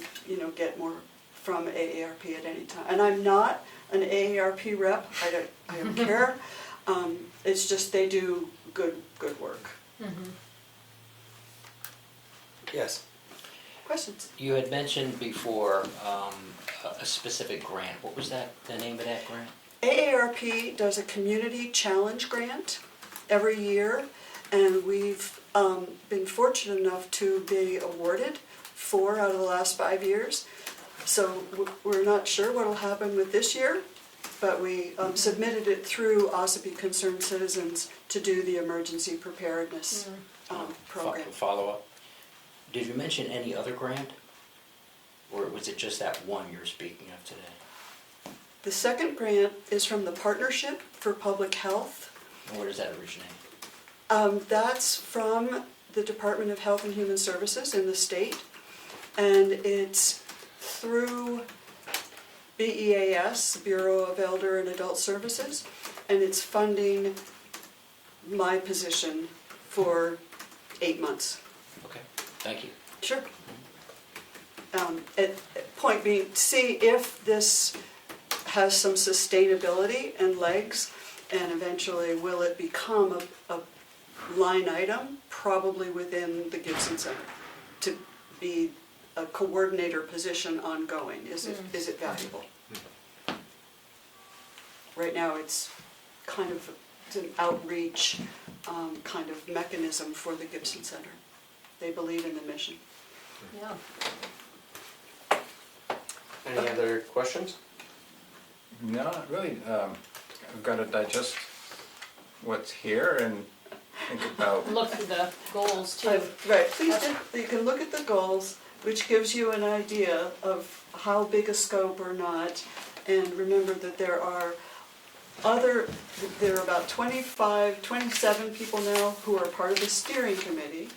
get more from AARP at any time. And I'm not an AARP rep, I don't care, it's just they do good work. Yes. Questions? You had mentioned before a specific grant. What was that, the name of that grant? AARP does a community challenge grant every year, and we've been fortunate enough to be awarded 4 out of the last 5 years. So we're not sure what will happen with this year, but we submitted it through Ossipee Concerned Citizens to do the emergency preparedness program. Follow-up. Did you mention any other grant? Or was it just that one you're speaking of today? The second grant is from the Partnership for Public Health. And where does that originate? That's from the Department of Health and Human Services in the state, and it's through BEAS, Bureau of Elder and Adult Services, and it's funding my position for 8 months. Okay, thank you. Sure. Point being, see if this has some sustainability and legs, and eventually will it become a line item, probably within the Gibson Center, to be a coordinator position ongoing. Is it valuable? Right now it's kind of an outreach kind of mechanism for the Gibson Center. They believe in the mission. Yeah. Any other questions? No, not really. I've got to digest what's here and think about. Look through the goals too. Right, please do. You can look at the goals, which gives you an idea of how big a scope or not. And remember that there are about 27 people now who are part of the steering committee,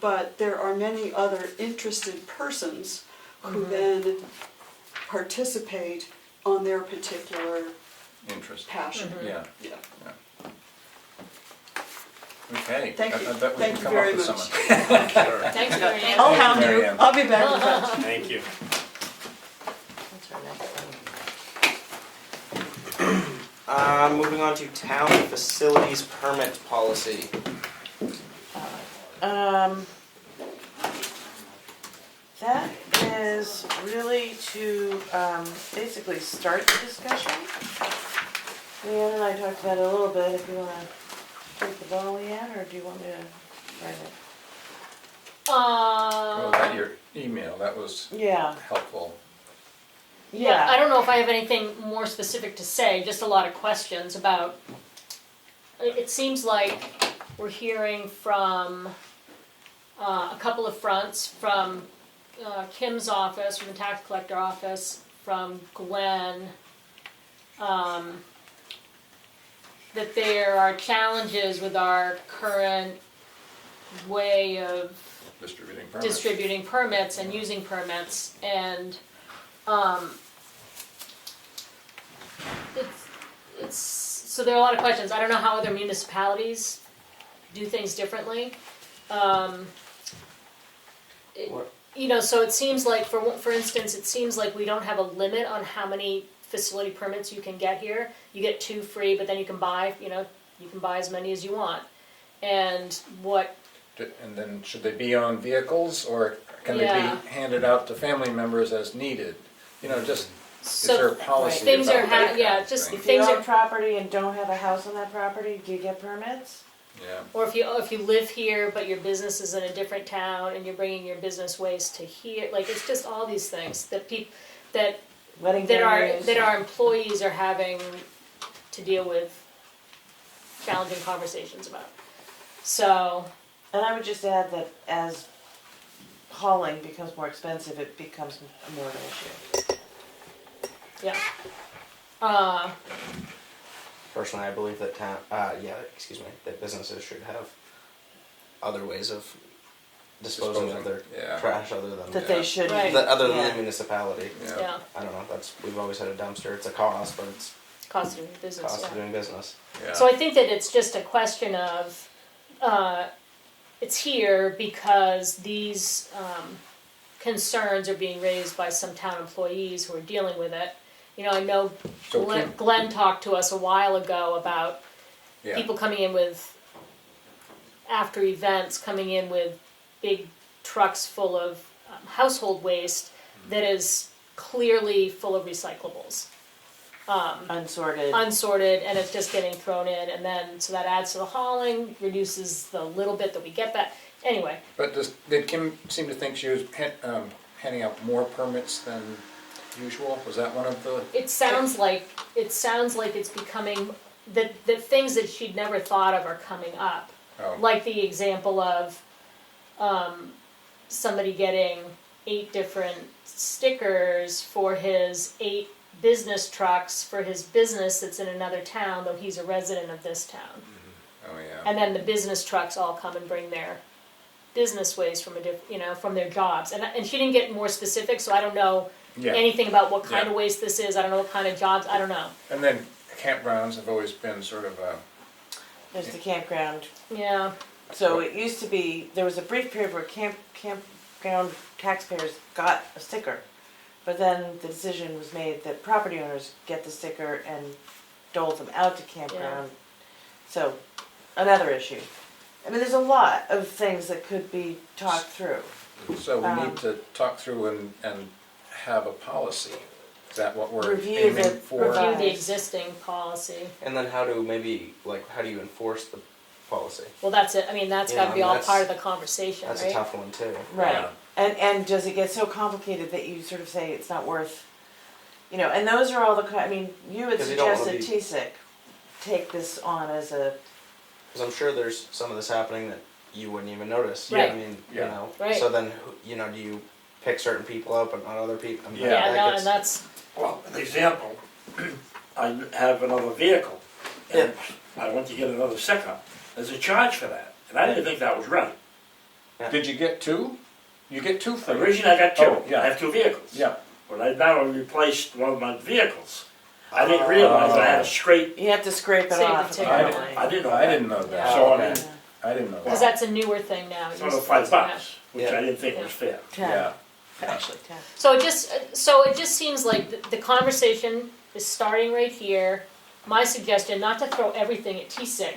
but there are many other interested persons who then participate on their particular Interest. passion. Yeah. Yeah. Okay. Thank you. I bet we Thank can you come very up with much. something. Thanks, Marianne. I'll hound you. Marianne. I'll be back in touch. Thank you. What's our next one? Moving on to town facilities permit policy. That is really to basically start the discussion. Leanne and I talked about it a little bit. If you want to take the ball, Leanne, or do you want me to write it? Well, that your email, that was Yeah. helpful. Yeah, I don't know if I have anything more specific to say, just a lot of questions about, it seems like we're hearing from a couple of fronts, from Kim's office, from the tax collector office, from Gwen, that there are challenges with our current way of distributing permits and using permits, and it's so there are a lot of questions. I don't know how other municipalities do things differently. So it seems like, for instance, it seems like we don't have a limit on how many facility permits you can get here. You get 2 free, but then you can buy, you can buy as many as you want. And then should they be on vehicles, or can they be handed out to family members as needed? Is there a policy things about are that kind of just thing? If things you are own property and don't have a house on that property, do you get permits? Yeah. Or if you live here but your business is in a different town and you're bringing your business waste to here, like it's just all these things that our employees are having to deal with challenging conversations about. So. And I would just add that as hauling becomes more expensive, it becomes more of an issue. Yeah. Personally, I believe that that businesses should have other ways of disposing of their Yeah. trash other than That they should. Right. other than Yeah. the municipality. Yeah, I don't know. We've always had a dumpster. It's a cost, but it's cost of doing business, cost of yeah. doing business. Yeah. So I think that it's just a question of, it's here because these concerns are being raised by some town employees who are dealing with it. You know, I know So Glenn talked to us a while ago about Yeah. people coming in with, after events, coming in with big trucks full of household waste that is clearly full of recyclables. Unsorted. Unsorted, and it's just getting thrown in, and then, so that adds to the hauling, reduces the little bit that we get back. Anyway, But did Kim seem to think she was handing out more permits than usual? Was that one of the? it sounds like it's becoming, that things that she'd never thought of are coming up. Oh, Like the example of somebody getting 8 different stickers for his 8 business trucks for his business that's in another town, though he's a resident of this town. oh yeah. And then the business trucks all come and bring their business waste from from their jobs. And she didn't get more specific, so I don't know Yeah. anything about what kind Yeah. of waste this is. I don't know what kind of jobs, I don't know. And then campgrounds have always been sort of There's the campground. Yeah, So it used to be, there was a brief period where campground taxpayers got a sticker. But then the decision was made that property owners get the sticker and dole them out to campground. So, another issue. I mean, there's a lot of things that could be talked through. so we need to talk through and have a policy. Is that what we're Review aiming the- for? review review the Right. existing policy. And then how do you enforce the policy? Well, that's it, I mean, that's Yeah, gotta be all that's- part of the conversation, right? That's a tough one too. Right. Yeah. And does it get so complicated that you sort of say it's not worth, and those are all the, I mean, you had 'Cause you don't wanna suggested TSIC take this on as a, Because I'm sure there's some of this happening that you wouldn't even notice. Right. I mean, Yeah. Right. So then, do you pick certain people up but not other people? I mean, Yeah. Yeah, that no, gets- and that's, Well, an example, I have another vehicle, and I went to get another sticker. There's a charge for that, and I didn't think that was right. Did you get 2? You get 2 for Originally, I got 2. Oh, yeah. I have 2 vehicles. Yeah. When I now replaced one of my vehicles, I didn't realize I had to scrape. you have to scrape it Save the off. ticket. apparently. I didn't know I that. didn't know that. So, okay. I mean, I didn't know cause that. that's a newer thing now. It it's only used- $5, which Yeah. I didn't think was fair. 10, Yeah. actually 10. So it just seems like the conversation is starting right here. My suggestion, not to throw everything at TSIC,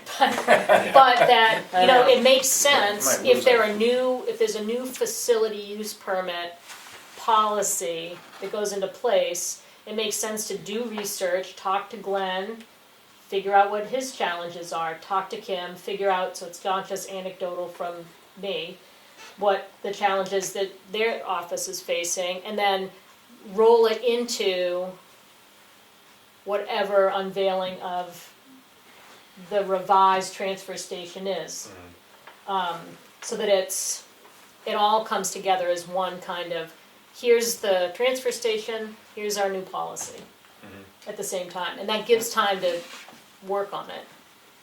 but that, it makes sense Might if lose if there's a new facility use permit policy that goes into place, it makes sense to do research, talk to Glenn, figure out what his challenges are, talk to Kim, figure out, so it's not just anecdotal from me, what the challenges that their office is facing, and then roll it into whatever unveiling of the revised transfer station is. So that it all comes together as one kind of, here's the transfer station, here's our new policy at the same time. And that gives time to work on it,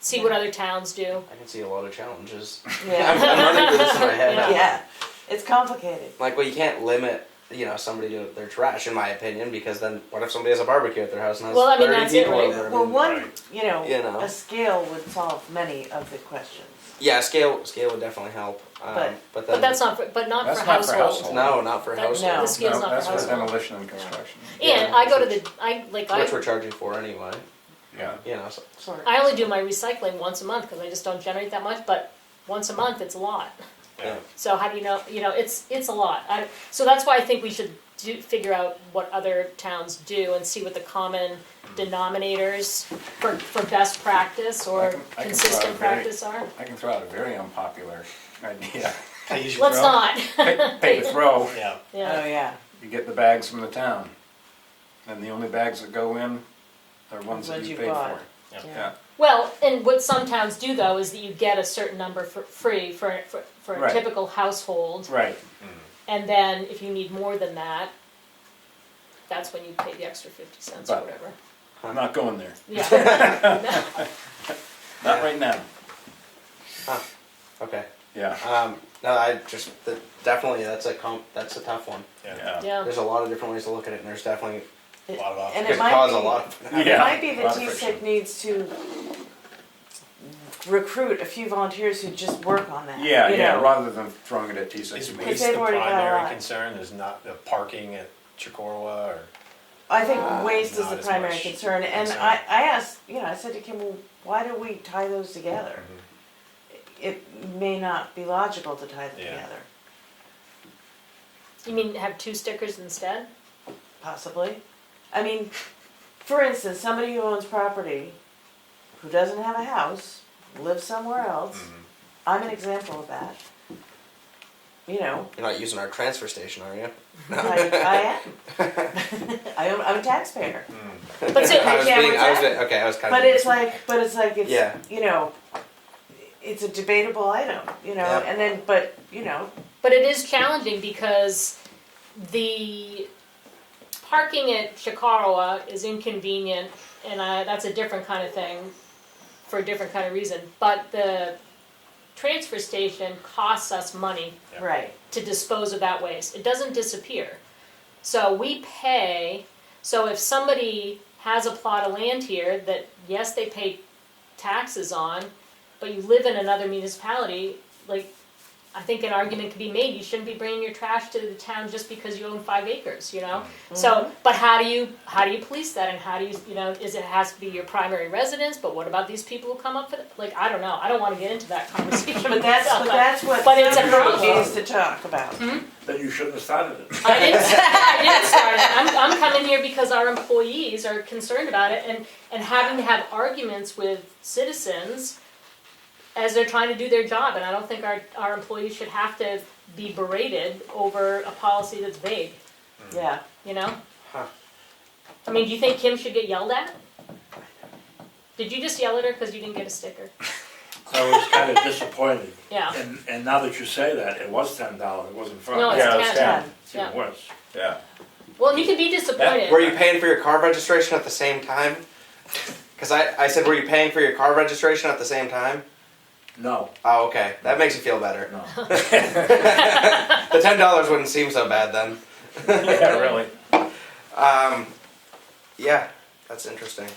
see what other towns do. I can see a lot of challenges. Yeah. I'm running through this in my head. Yeah, it's complicated. Well, you can't limit, somebody to their trash, in my opinion, because then what if somebody has a barbecue at their house and has Well, I mean, 30 that's it, people right? over? I Well, mean, one, right. You know. a scale would solve many of the questions. Yeah, scale would definitely help. But But then that's not for, but not That's for not for household. household. no, not for That- household. no. The scale's not for That's for household. demolition and construction. And I go to the, Which we're charging for anyway. Yeah. So, Sort of. I only do my recycling once a month, cause I just don't generate that much, but once a month, it's a lot. Yeah. So how do you know, it's a lot. So that's why I think we should figure out what other towns do and see what the common denominators for best practice I or can throw out consistent a very- practice are. I can throw out a very unpopular idea. Pay as you Let's throw. not. Pay to throw. Yeah. Yeah. Oh, yeah. You get the bags from the town. And the only bags that go in are ones that Ones you you paid bought. for. Yeah. Yeah. Well, and what some towns do though is that you get a certain number for free for a Right. typical household, Right. and then if you need more than that, that's when you pay the extra 50 cents or But- whatever. I'm not going there. Yeah. Not right now. okay. Yeah. No, definitely that's a tough one. Yeah. Yeah. There's a lot of different ways to look at it, and there's definitely A lot of options. And could it might cause a be, lot of. it Yeah, might be a that lot of friction. TSIC needs to recruit a few volunteers who just work on that. Yeah, you yeah, know? rather than throwing it at Is T6. waste they've the already got a primary lot. concern? Is not the parking at Chicorowa or? I think waste is Not the as primary much concern, and concern. I asked, I said to Kim, well, why do we tie those together? It may not be logical to tie them Yeah. together, You mean have 2 stickers instead? possibly. I mean, for instance, somebody who owns property, who doesn't have a house, lives somewhere else, I'm an example of that. You're not using our transfer station, are you? I am. I'm a taxpayer. But see, I was can't being, I was protect- okay. I was kind But of. it's like it's Yeah. it's a debatable item, Yeah. and then But it is challenging because the parking at Chicorowa is inconvenient, and that's a different kind of thing for a different kind of reason. But the transfer station costs us money right. to dispose of that waste. It doesn't disappear. So we pay, so if somebody has a plot of land here that, yes, they pay taxes on, but you live in another municipality, like, I think an argument could be made, you shouldn't be bringing your trash to the town just because you own 5 acres, So, but how do you police that, and how do you, it has to be your primary residence, but what about these people who come up for it? Like, I don't know, I don't wanna get into that conversation. But that's what But it's a some group problem. needs to talk about. Then you shouldn't have started it. I didn't start it. I'm coming here because our employees are concerned about it, and having to have arguments with citizens as they're trying to do their job, and I don't think our employees should have to be berated over a policy that's vague, Yeah. Huh. I mean, do you think Kim should get yelled at? Did you just yell at her because you didn't get a sticker? I was kind of disappointed. Yeah. And now that you say that, it was $10, it wasn't $5. No, it's Yeah, it was 10. 10. It's even worse. Yeah. Well, and you can be disappointed. Were you paying for your car registration at the same time? Because I said, were you paying for your car registration at the same time? No, Oh, okay. That makes you feel better. no. The $10 wouldn't seem so bad then. Yeah, really. Yeah, that's interesting.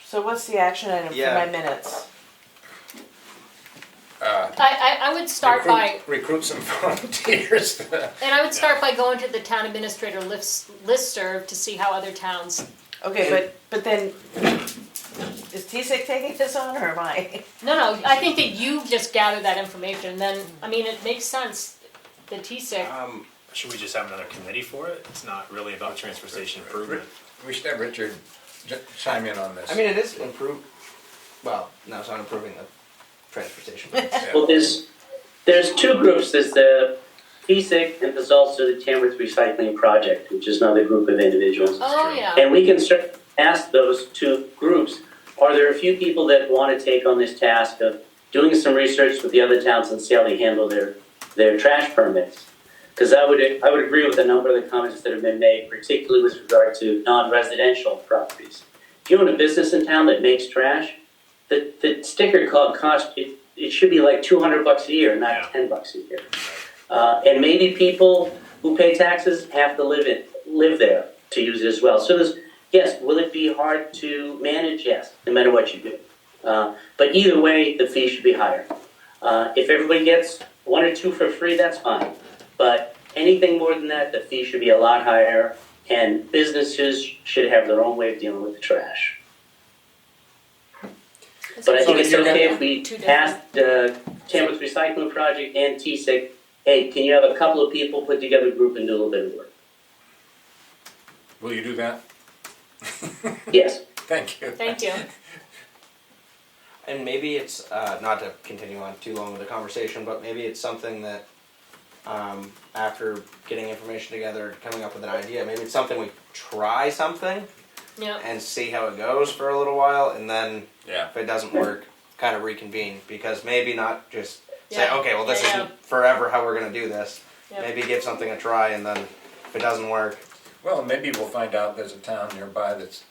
So what's the action item Yeah. for my minutes? I would start by, Recruit some volunteers. and I would start by going to the town administrator listserv to see how other towns. Okay, but then is TSIC taking this on, or am I? No, I think that you just gather that information, and then, I mean, it makes sense, the TSIC. Should we just have another committee for it? It's not really about transfer station improvement. We should have Richard chime in on this. I mean, it is improve. Well, no, it's not improving the transfer station. Yeah. Well, there's 2 groups. There's the PSIC and there's also the Tamworth Recycling Project, which is another group of individuals. Oh, yeah. And we can ask those 2 groups, are there a few people that want to take on this task of doing some research with the other towns and see how they handle their trash permits? Because I would agree with a number of the comments that have been made, particularly with regard to non-residential properties. If you own a business in town that makes trash, the sticker cost, it should be like $200 a year, not $10 a year. And maybe people who pay taxes have to live there to use it as well. So yes, will it be hard to manage? Yes, no matter what you do. But either way, the fee should be higher. If everybody gets 1 or 2 for free, that's fine. But anything more than that, the fee should be a lot higher, and businesses should have their own way of dealing with the trash. But I think it's okay if we ask the Tamworth Recycling Project and TSIC, hey, can you have a couple of people put together a group and do a little bit of work? Will you do that? Yes. Thank you. Thank you. And maybe it's, not to continue on too long with the conversation, but maybe it's something that, after getting information together, coming up with an idea, maybe it's something we try something Yeah. and see how it goes for a little while, and then Yeah. if it doesn't work, kind of reconvene. Because maybe not just say, Yeah. okay, well, this Yeah, isn't forever how we're going to do this. Yeah. Maybe give something a try, and then if it doesn't work, Well, maybe we'll find out there's a town nearby that's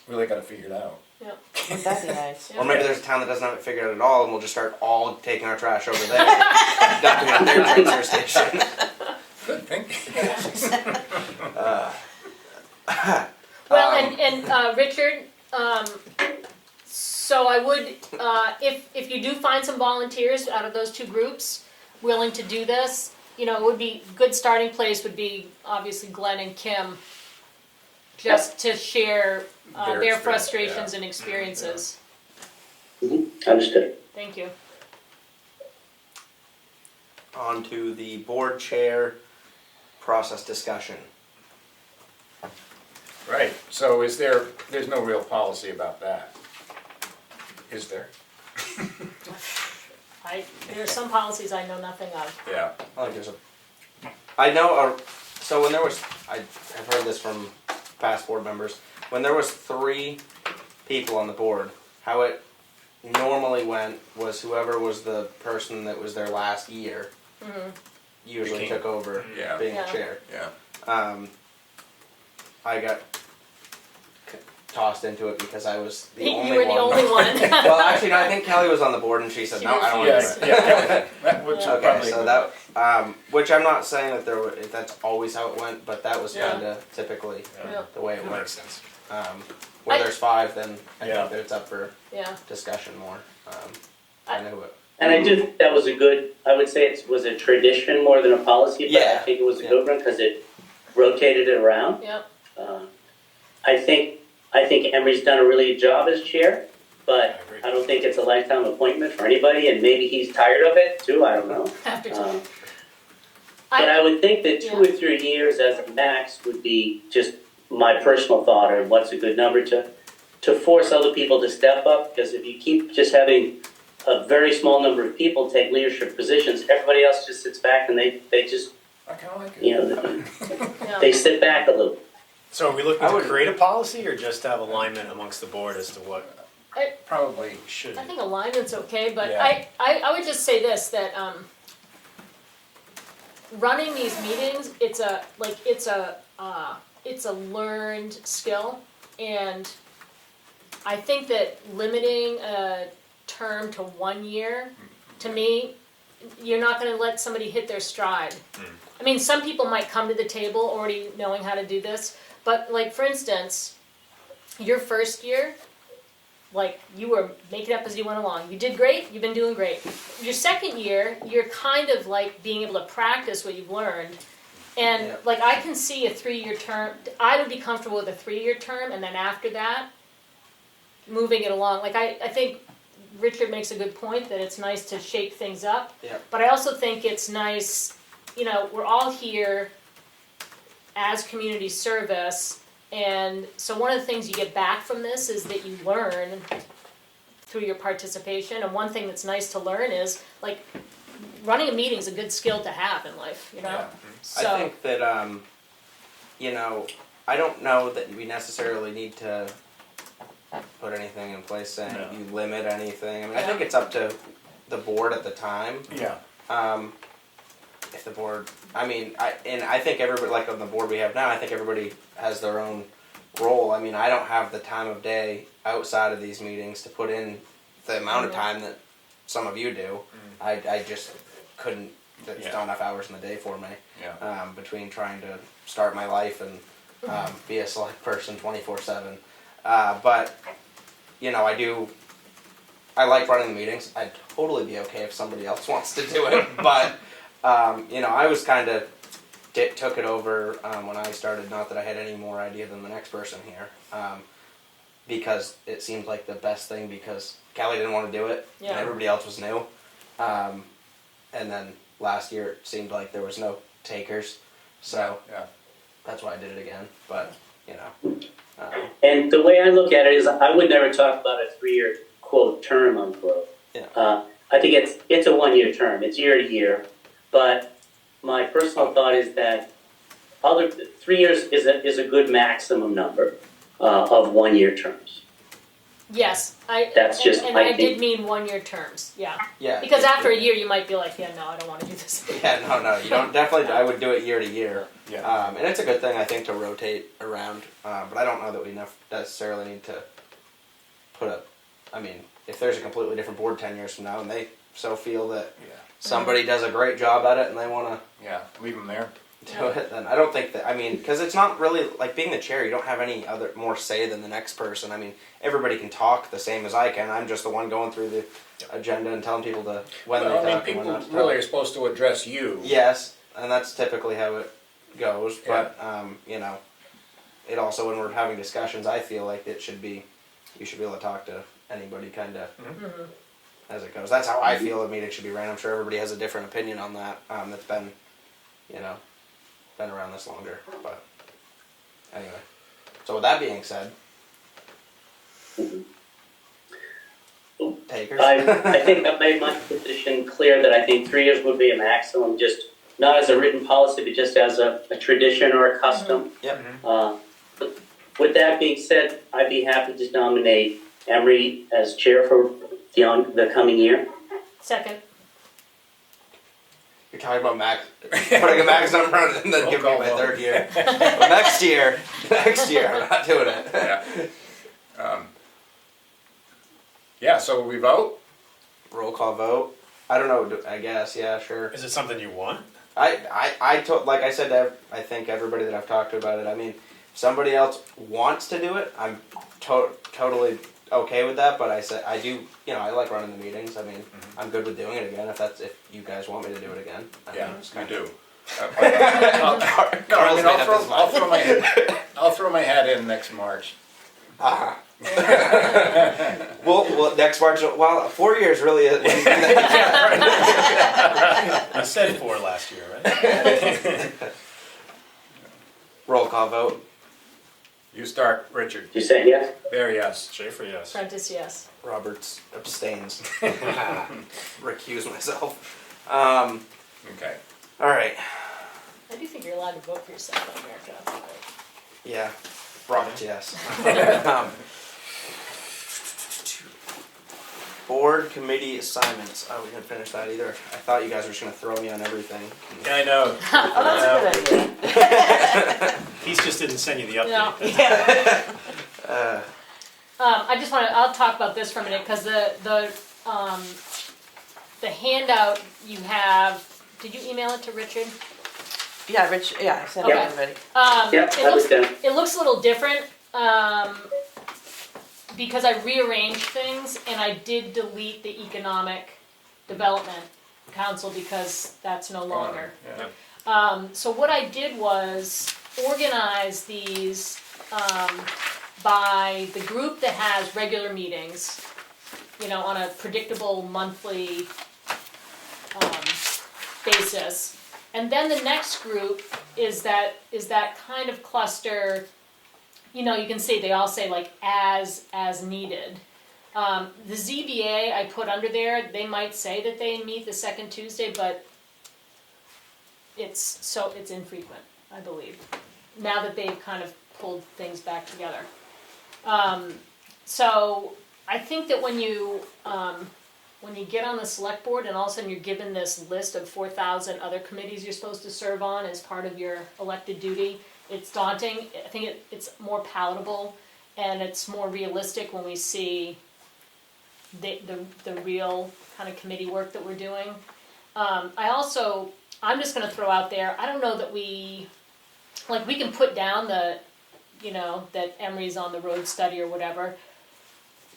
really got it figured out. Yeah. Wouldn't that be nice? Or maybe there's a town that doesn't have it figured out at all, and we'll just start all taking our trash over there, dumping it at their transfer station. Good thinking. Well, and Richard, so I would, if you do find some volunteers out of those two groups willing to do this, you know, it would be, good starting place would be obviously Glenn and Kim, just to share Their their experience, frustrations yeah. and experiences. Understood. Thank you. On to the board chair process discussion. Right, so there's no real policy about that, is there? There are some policies I know nothing of. Yeah. I think there's I know, so when there was, I've heard this from past board members, when there was 3 people on the board, how it normally went was whoever was the person that was their last year usually Became- took over Yeah. being Yeah. chair. Yeah. I got tossed into it because I was the You only were the one. only one. Well, actually, no, I think Kelly was on the board and she said, She no, I don't want to refused. do it. Yeah, that would Yeah. Okay, probably. so that, which I'm not saying that that's always how it went, but that was Yeah. kind of typically Yeah. the way it That went. makes sense. Where I- there's 5, then I Yeah. think that it's up for Yeah. discussion more. I know it. And I do think that was a good, I would say it was a tradition more than a policy, but I Yeah. think it was a Yeah. good one because it rotated it around. Yep. I think Emery's done a really good job as chair, but agree. I don't think it's a lifetime appointment for anybody, and maybe he's tired of it too, I don't know. After But I would think that 2 or 3 years as a max would be just my personal thought, or what's a good number to force other people to step up, because if you keep just having a very small number of people take leadership positions, everybody else just sits back and they just, I kinda like it. you know, Yeah. they sit back a little. So are we looking I to would- create a policy or just have alignment amongst the board as to what Probably. should? I think alignment's okay, but Yeah. I would just say this, that running these meetings, it's a learned skill, and I think that limiting a term to 1 year, to me, you're not gonna let somebody hit their stride. I mean, some people might come to the table already knowing how to do this, but like, for instance, your first year, like, you were making up as you went along. You did great, you've been doing great. Your second year, you're kind of like being able to practice what you've learned. And Yeah. like, I can see a 3-year term, I would be comfortable with a 3-year term, and then after that, moving it along. Like, I think Richard makes a good point that it's nice to shake things up. Yeah. But I also think it's nice, you know, we're all here as community service, and so one of the things you get back from this is that you learn through your participation, and one thing that's nice to learn is, like, running a meeting is a good skill to have in life, you know? Yeah. So, I think that, you know, I don't know that we necessarily need to put anything in place saying No. you limit anything. I mean, I Yeah. think it's up to the board at the time. Yeah. If the board, I mean, I think everybody, like on the board we have now, I think everybody has their own role. I mean, I don't have the time of day outside of these meetings to put in the amount of time that some of you do. I just couldn't, there's Yeah. not enough hours in the day for me. Yeah. Between trying to start my life and be a select person 24/7. But, you know, I like running the meetings. I'd totally be okay if somebody else wants to do it. But, you know, I was kind of took it over when I started. Not that I had any more idea than the next person here. Because it seemed like the best thing, because Kelly didn't want to do it Yeah. and everybody else was new. And then last year it seemed like there was no takers. So Yeah. that's why I did it again. But, you know. And the way I look at it is, I would never talk about a 3-year quote term unquote. Yeah. I think it's a 1-year term. It's year to year, but my personal thought is that 3 years is a good maximum number of 1-year terms. yes, That's just, and I I think- did mean 1-year terms, yeah. Yeah. Because after a year, you might be like, yeah, no, I don't wanna do this. Yeah, no, you don't. Definitely, I would do it year to year. Yeah. And it's a good thing, I think, to rotate around. But I don't know that we necessarily need to put a I mean, if there's a completely different board 10 years from now and they so feel that Yeah, somebody does a great job at it and they want yeah, leave them there. to do it, then I don't think that, I mean, because it's not really, like being the chair, you don't have any other more say than the next person. I mean, everybody can talk the same as I can. I'm just the one going through the agenda and telling people to when Well, they I mean, talk and people when not to really talk. are supposed to address you. Yes, and that's typically how it goes. Yeah. But you know, it also when we're having discussions, I feel like you should be able to talk to anybody kind of as it goes. That's how I feel a meeting should be ran. I'm sure everybody has a different opinion on that. That's been, you know, been around this longer. But anyway, so with that being said, takers. I think I've made my position clear that I think 3 years would be a maximum, just not as a written policy, but just as a tradition or a custom. Yep. But with that being said, I'd be happy to nominate Emery as chair for the coming year. Second. You're talking about max, putting a max number on it and then giving me my Roll call third year. But next year, I'm not doing it. Yeah. Yeah, so we vote? Roll call vote. I don't know. I guess. Yeah, sure. Is it something you want? Like I said to I think everybody that I've talked to about it. I mean, if somebody else wants to do it, I'm totally okay with that. But I do. You know, I like running the meetings. I mean, I'm good with doing it again if you guys want me to do it again. Yeah, I do. Carl's made up his mind. I'll throw my hat in next March. Ah. well, next March. Well, 4 years really is. I said 4 last year, right? Roll call vote. You start, Richard. You say yes? There, yes. Schaefer, yes. Prentice, yes. Roberts abstains. Recuse myself. Okay. All right. I do think you're allowed to vote for yourself in America. Yeah. Roberts, yes. Board committee assignments. Oh, we didn't finish that either. I thought you guys were just going to throw me on everything. Yeah, I know. Oh, that's a good idea. He's just didn't send you the update. No. That's I just want to. I'll talk about this for a minute because the handout you have. Did you email it to Richard? Yeah, Rich, yeah, I sent Okay. it to everybody. Yep, I was done. It looks a little different because I rearranged things and I did delete the Economic Development Council because that's no longer. Yeah. So what I did was organize these by the group that has regular meetings, you know, on a predictable monthly basis. And then the next group is that kind of cluster, you know, you can see they all say like as needed. The ZBA I put under there, they might say that they meet the second Tuesday, but it's infrequent, I believe, now that they've kind of pulled things back together. So I think that when you get on the select board and all of a sudden you're given this list of 4,000 other committees you're supposed to serve on as part of your elected duty, it's daunting. I think it's more palatable and it's more realistic when we see the real kind of committee work that we're doing. I'm just going to throw out there, I don't know that we can put down that Emery's on the road study or whatever.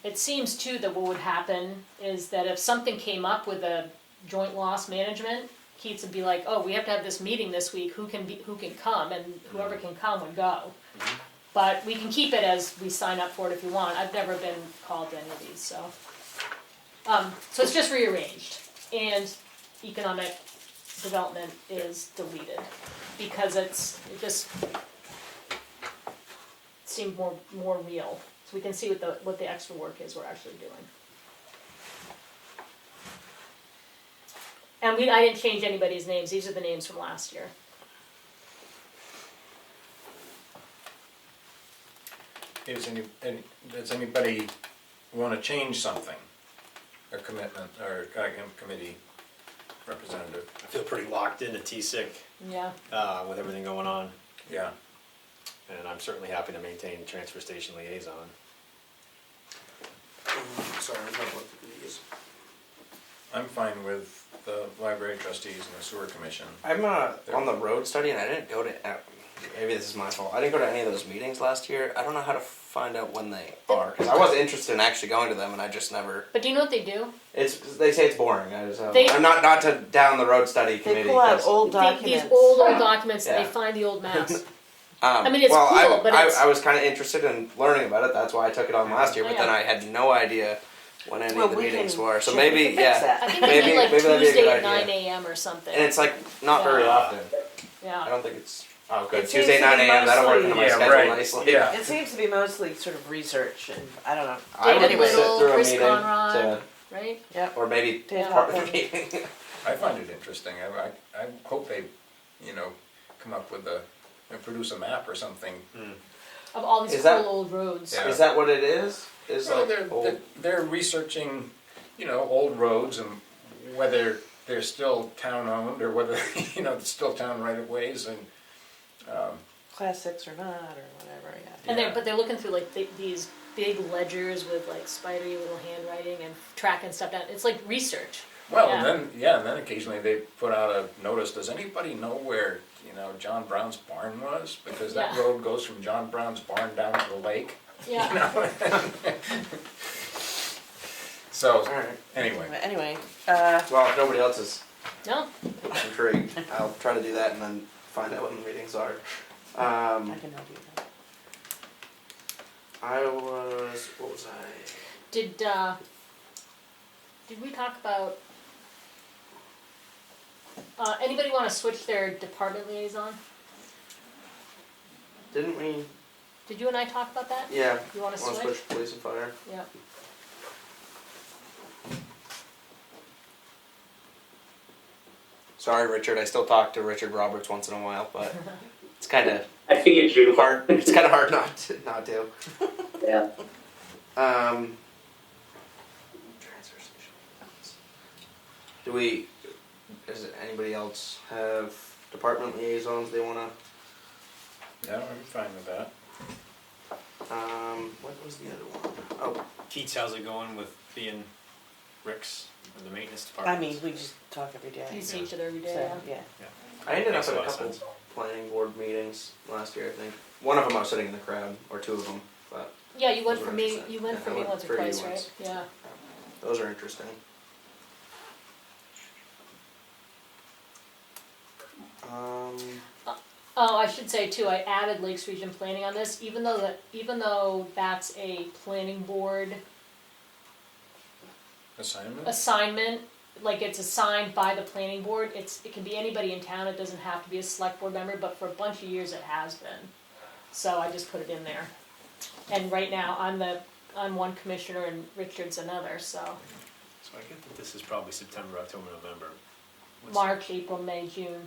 It seems too that what would happen is that if something came up with a joint loss management, Keats would be like, "Oh, we have to have this meeting this week. Who can come?" And whoever can come would go. But we can keep it as we sign up for it if you want. I've never been called to any of these, so it's just rearranged, and economic development is deleted because it just seemed more real. So we can see what the extra work is we're actually doing. And I didn't change anybody's names. These are the names from last year. Does anybody want to change something? A commitment or committee representative? I feel pretty locked into TSIC Yeah. with everything going on. Yeah. And I'm certainly happy to maintain transfer station liaison. sorry, I'm trying to look at these. I'm fine with the library trustees and the sewer commission. I'm on the road study, and I didn't go to. Maybe this is my fault. I didn't go to any of those meetings last year. I don't know how to find out when they are, because I was interested in actually going to them, and I just never. But do you know what they do? They say it's boring. They- I'm not to down the road study They committee. pull out 'cause, old These documents. old documents, and Yeah. they find the old maps. I mean, it's well, cool, but it's- I was kind of interested in learning about it. That's why I took it on last year. But Oh, then yeah. I had no idea when any Well, of the we meetings can were. So check maybe, if we fix that. I think maybe they meet like maybe that'd be a Tuesday good at idea. 9 a.m. or something. And it's like not very Yeah. often. I Yeah. don't think it's. Oh, good. It seems Tuesday to be 9 a.m. That'll work mostly- into my Yeah, schedule right. nicely. Yeah. It seems to be mostly sort of research, and I don't know. I would David sit Little, through a Chris meeting Conrad. Right? Yep. or maybe Dave part of the Hoffman. meeting. I find it interesting. I hope they, come up with produce a map or something. Of all these Is cool that- old roads. Yeah. Is that what it is? Is Well, like they're researching, old roads and whether they're still town owned or whether, it's still town right of ways and, Class 6 or not, or whatever, yeah. And Yeah. they're looking through like these big ledgers with like spidery little handwriting and tracking stuff down. It's like research. well, Yeah. and then occasionally they put out a notice, does anybody know where, John Brown's barn was? Because that Yeah. road goes from John Brown's barn down to the lake, Yeah. So, all right. anyway, But anyway, Well, if nobody else is No? intrigued, I'll try to do that and then find out when the meetings are. I can help you. What was I? Did we talk about anybody want to switch their department liaison? Didn't we? Did you and I talk about that? Yeah. You want to Want to switch? switch police and fire? Yeah. Sorry, Richard. I still talk to Richard Roberts once in a while, but it's kind of I figured you. hard. It's kind of hard not to. Yeah. Transfer station. Does anybody else have department liaisons they want yeah, I'm fine with that. to? What was the other one? Oh, Keats, how's it going with being Rick's in the maintenance I department? mean, we just talk every day. You see each other every day. So, Yeah. yeah. I ended Makes up a at a lot of couple sense. planning board meetings last year. I think one of them I was sitting in the crowd, or two of them, but Yeah, you went Those for were me. interesting. You went Yeah, for I me went once or for you twice, once. right? Yeah. those are interesting. Oh, I should say too. I added Lakes Region Planning on this, even though that's a planning board Assignment? assignment. Like it's assigned by the planning board. It can be anybody in town. It doesn't have to be a select board member. But for a bunch of years, it has been. So I just put it in there. And right now, I'm one commissioner and Richard's another. So So I get that this is probably September, October, November. What's- March, April, May, June.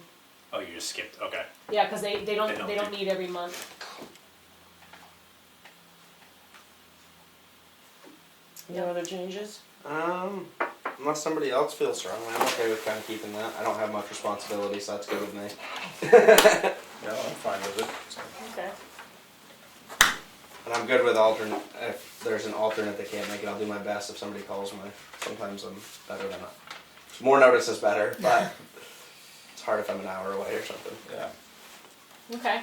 Oh, you just skipped. Okay. Yeah, because they don't They don't meet every month. No other changes? Unless somebody else feels strongly, I'm okay with kind of keeping that. I don't have much responsibility, so that's good with me. No, I'm fine with it. So, Okay. And I'm good with alternate. If there's an alternate that can't make it, I'll do my best. If somebody calls me, sometimes I'm better than not. More notice is better, but it's hard if I'm an hour away or something. yeah. Okay.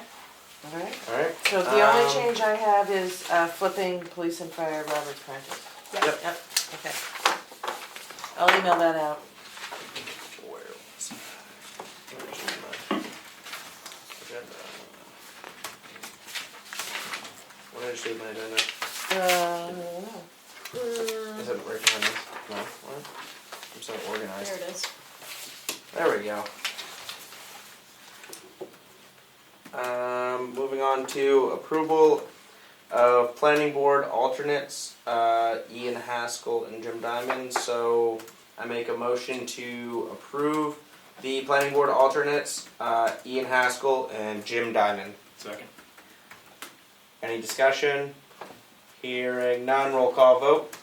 Alright. All right. So the only change I have is flipping police and fire Roberts Prentice. Yep. Yep, okay. I'll email that out. Where was that? Where's my agenda? What did I just do with my agenda? I don't know. Is it right behind this? No. What? I'm so organized. There it is. There we go. Moving on to approval of planning board alternates, Ian Haskell and Jim Diamond. So I make a motion to approve the planning board alternates, Ian Haskell and Jim Diamond. Second. Any discussion? Hearing none, roll call vote.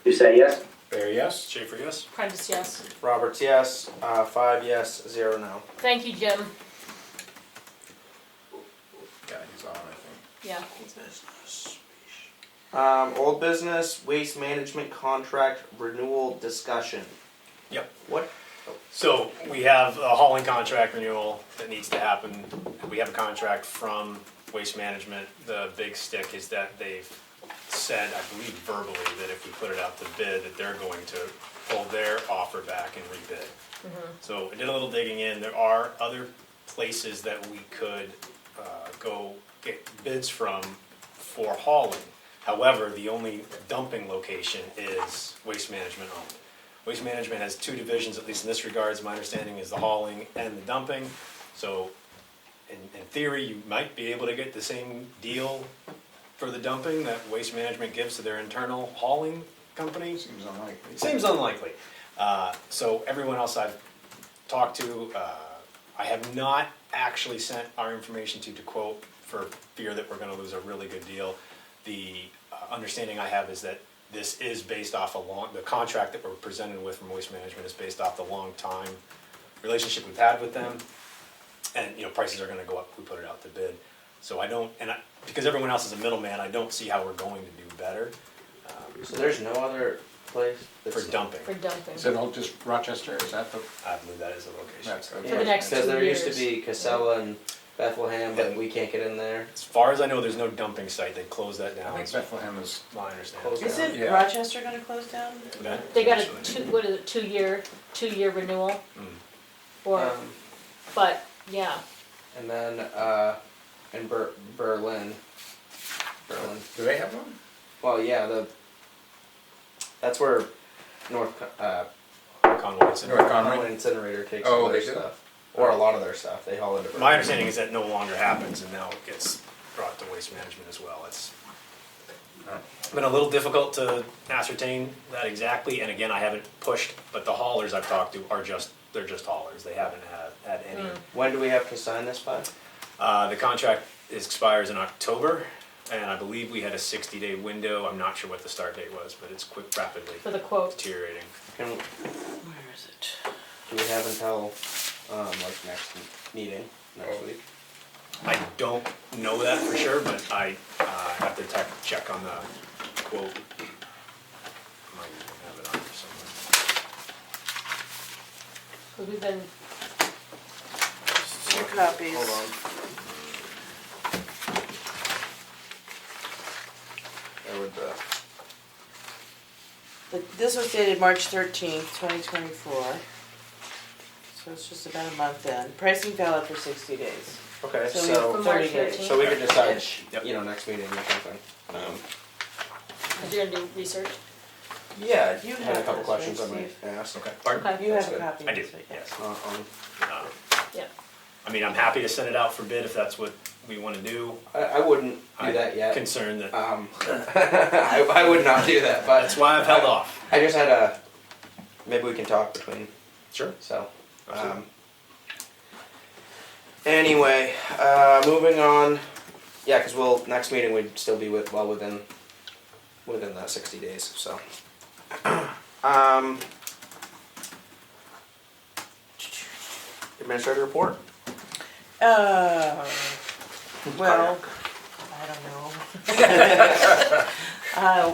You say yes? Fair, yes? Schaefer, yes? Prentice, yes. Roberts, yes. 5 yes, 0 no. Thank you, Jim. Yeah, he's on, I think. Yeah. Business. Old business, waste management contract renewal discussion. Yep. What? So we have a hauling contract renewal that needs to happen. We have a contract from Waste Management. The big stick is that they've said, I believe verbally, that if we put it out to bid, that they're going to pull their offer back and rebid. So I did a little digging in. There are other places that we could go get bids from for hauling. However, the only dumping location is Waste Management owned. Waste Management has two divisions, at least in this regards. My understanding is the hauling and the dumping. So in theory, you might be able to get the same deal for the dumping that Waste Management gives to their internal hauling company. Seems unlikely. Seems unlikely. So everyone else I've talked to, I have not actually sent our information to quote for fear that we're gonna lose a really good deal. The understanding I have is that this is based off the contract that we're presented with from Waste Management is based off the long time relationship we've had with them. And, prices are gonna go up if we put it out to bid. So because everyone else is a middleman, I don't see how we're going to do better. So there's no other place For dumping. For dumping. Is it all just Rochester, is that the? I believe that is the location. That's good. For the next 2 Because there used to years. be Casella and Bethlehem, but we can't get in there. As far as I know, there's no dumping site. They closed that I down. think Bethlehem is, My understanding. Closed Isn't Yeah. Rochester gonna close down? They got a 2-year renewal, or, but, yeah. And then in Berlin. do they have one? Well, yeah, that's where North Conway Incinerator. North Conway? Conway Incinerator takes Oh, all their they do? stuff, or a lot of their stuff. They haul it. to Berlin. My understanding is that no longer happens, and now it gets brought to Waste Management as well. It's been a little difficult to ascertain that exactly, and again, I haven't pushed, but the haulers I've talked to they're just haulers. They haven't had any. When do we have to sign this by? The contract expires in October, and I believe we had a 60-day window. I'm not sure what the start date was, but it's rapidly For the quote. deteriorating. Where is it? Do we have until next meeting next week? I don't know that for sure, but I have to check on the quote. Might have it on here somewhere. Cause we've been, 2 copies. Hold on. There would This was dated March 13th, 2024. So it's just about a month in. Pricing valid for 60 days. Okay, So so from March 30 days. 13th. so we could decide, Ish. Yep. next meeting or something. you're gonna do research? Yeah, You I had a have couple this, questions I right, might Steve? ask. Okay. Pardon? Okay. You have That's a good. copy. I do, this week. yes. Uh, Yeah. I mean, I'm happy to send it out for bid if that's what we want to do. I wouldn't do I'm that yet. concerned that, I would not do that, but that's why I've held off. I just had maybe we can talk between, Sure. so. Absolutely. Anyway, moving on, yeah, because next meeting we'd still be within that 60 days, so. Administrator report? Well, I don't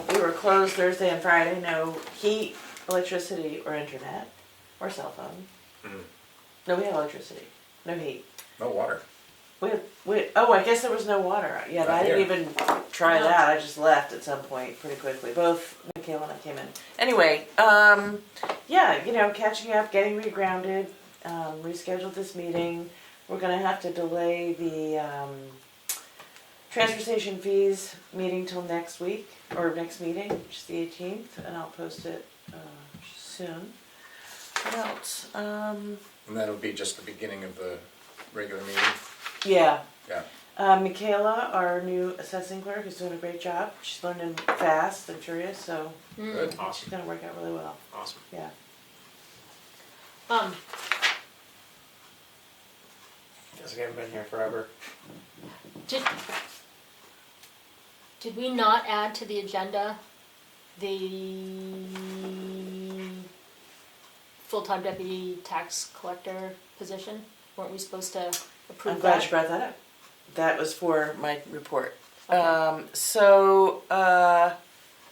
know. We were closed Thursday and Friday, no heat, electricity, or internet, or cell phone. Mhm. No, we had electricity, no heat. No water. I guess there was no water. Yeah, Not I didn't here. even try No. that. I just left at some point pretty quickly. Both Michaela and I came in. Anyway, yeah, catching up, getting regrounded, rescheduled this meeting. We're gonna have to delay the transfer station fees meeting till next week, or next meeting, which is the 18th, and I'll post it soon. What else? And that'll be just the beginning of the regular meeting? Yeah. Yeah. Michaela, our new assessing clerk, is doing a great job. She's learning fast and furious, so Good. she's Awesome. gonna work out really well. Awesome. Yeah. Guess I haven't been here forever. Did we not add to the agenda the full-time deputy tax collector position? Weren't we supposed to I'm approve glad you that? brought that up. That was for my report.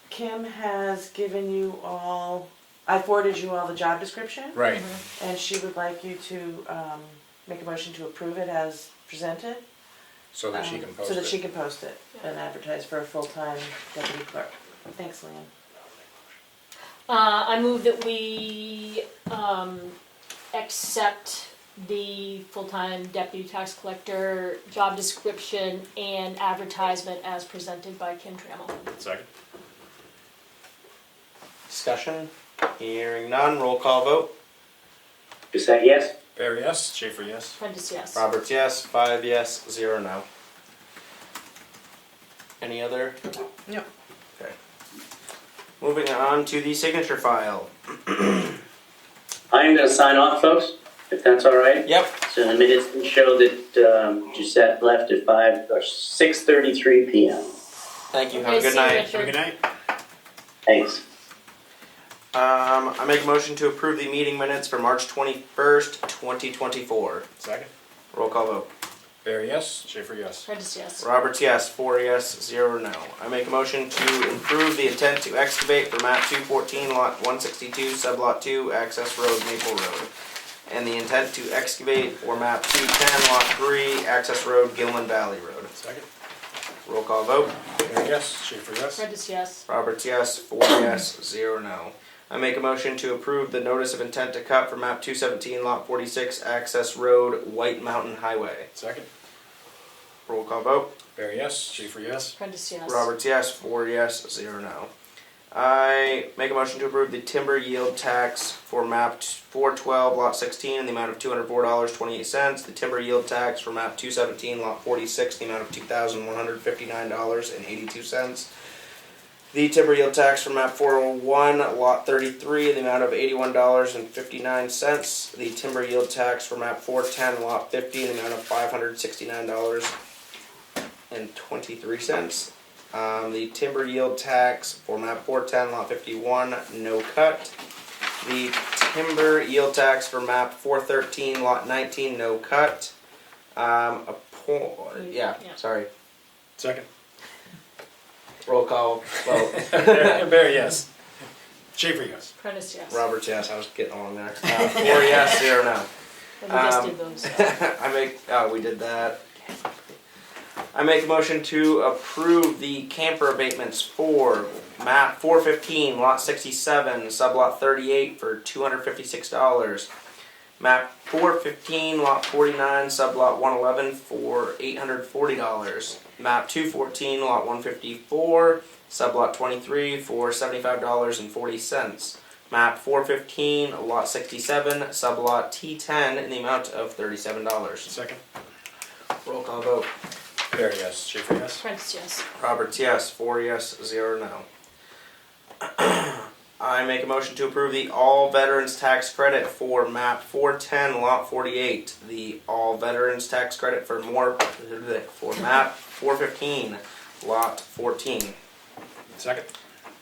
Kim has given you all, I forwarded you all the job description. Right. And she would like you to make a motion to approve it as presented. So that she can post So that it. she can post it and advertise for a full-time deputy clerk. Thanks, Leanne. I move that we accept the full-time deputy tax collector job description and advertisement as presented by Kim Trammell. Second. Discussion? Hearing none, roll call vote. Doucette, yes? Barry, yes? Schaefer, yes. Prentice, yes. Roberts, yes. 5 yes, 0 no. Any other? No. Okay. Moving on to the signature file. I am going to sign off, folks, if that's all right. Yep. So the minutes can show that Doucette left at 6:33 p.m. Thank you. Have Okay, a good see you, night. Richard. Good night. Thanks. I make a motion to approve the meeting minutes for March 21st, 2024. Second. Roll call vote. Barry, yes? Schaefer, yes. Prentice, yes. Roberts, yes. 4 yes, 0 no. I make a motion to improve the intent to excavate for map 214, lot 162, sublot 2, access road, Maple Road. And the intent to excavate for map 210, lot 3, access road, Gilman Valley Road. Second. Roll call vote. Barry, yes? Schaefer, yes. Prentice, yes. Roberts, yes. 4 yes, 0 no. I make a motion to approve the notice of intent to cut for map 217, lot 46, access road, White Mountain Highway. Second. Roll call vote. Barry, yes? Schaefer, yes. Prentice, yes. Roberts, yes. 4 yes, 0 no. I make a motion to approve the timber yield tax for map 412, lot 16, in the amount of $204.28. The timber yield tax for map 217, lot 46, in the amount of $2,159.82. The timber yield tax for map 401, lot 33, in the amount of $81.59. The timber yield tax for map 410, lot 50, in the amount of $569.23. The timber yield tax for map 410, lot 51, no cut. The timber yield tax for map 413, lot 19, no cut. Sorry. Second. Roll call vote. Barry, yes? Schaefer, yes. Prentice, yes. Roberts, yes. I was getting along there. 4 yes, 0 no. And we just did those. We did that. I make a motion to approve the camper abatements for map 415, lot 67, sublot 38 for $256. Map 415, lot 49, sublot 111 for $840. Map 214, lot 154, sublot 23 for $75.40. Map 415, lot 67, sublot T10 in the amount of $37. Second. Roll call vote. Barry, yes? Schaefer, yes. Prentice, yes. Roberts, yes. 4 yes, 0 no. I make a motion to approve the all veterans tax credit for map 410, lot 48. The all veterans tax credit for map 415, lot 14. Second.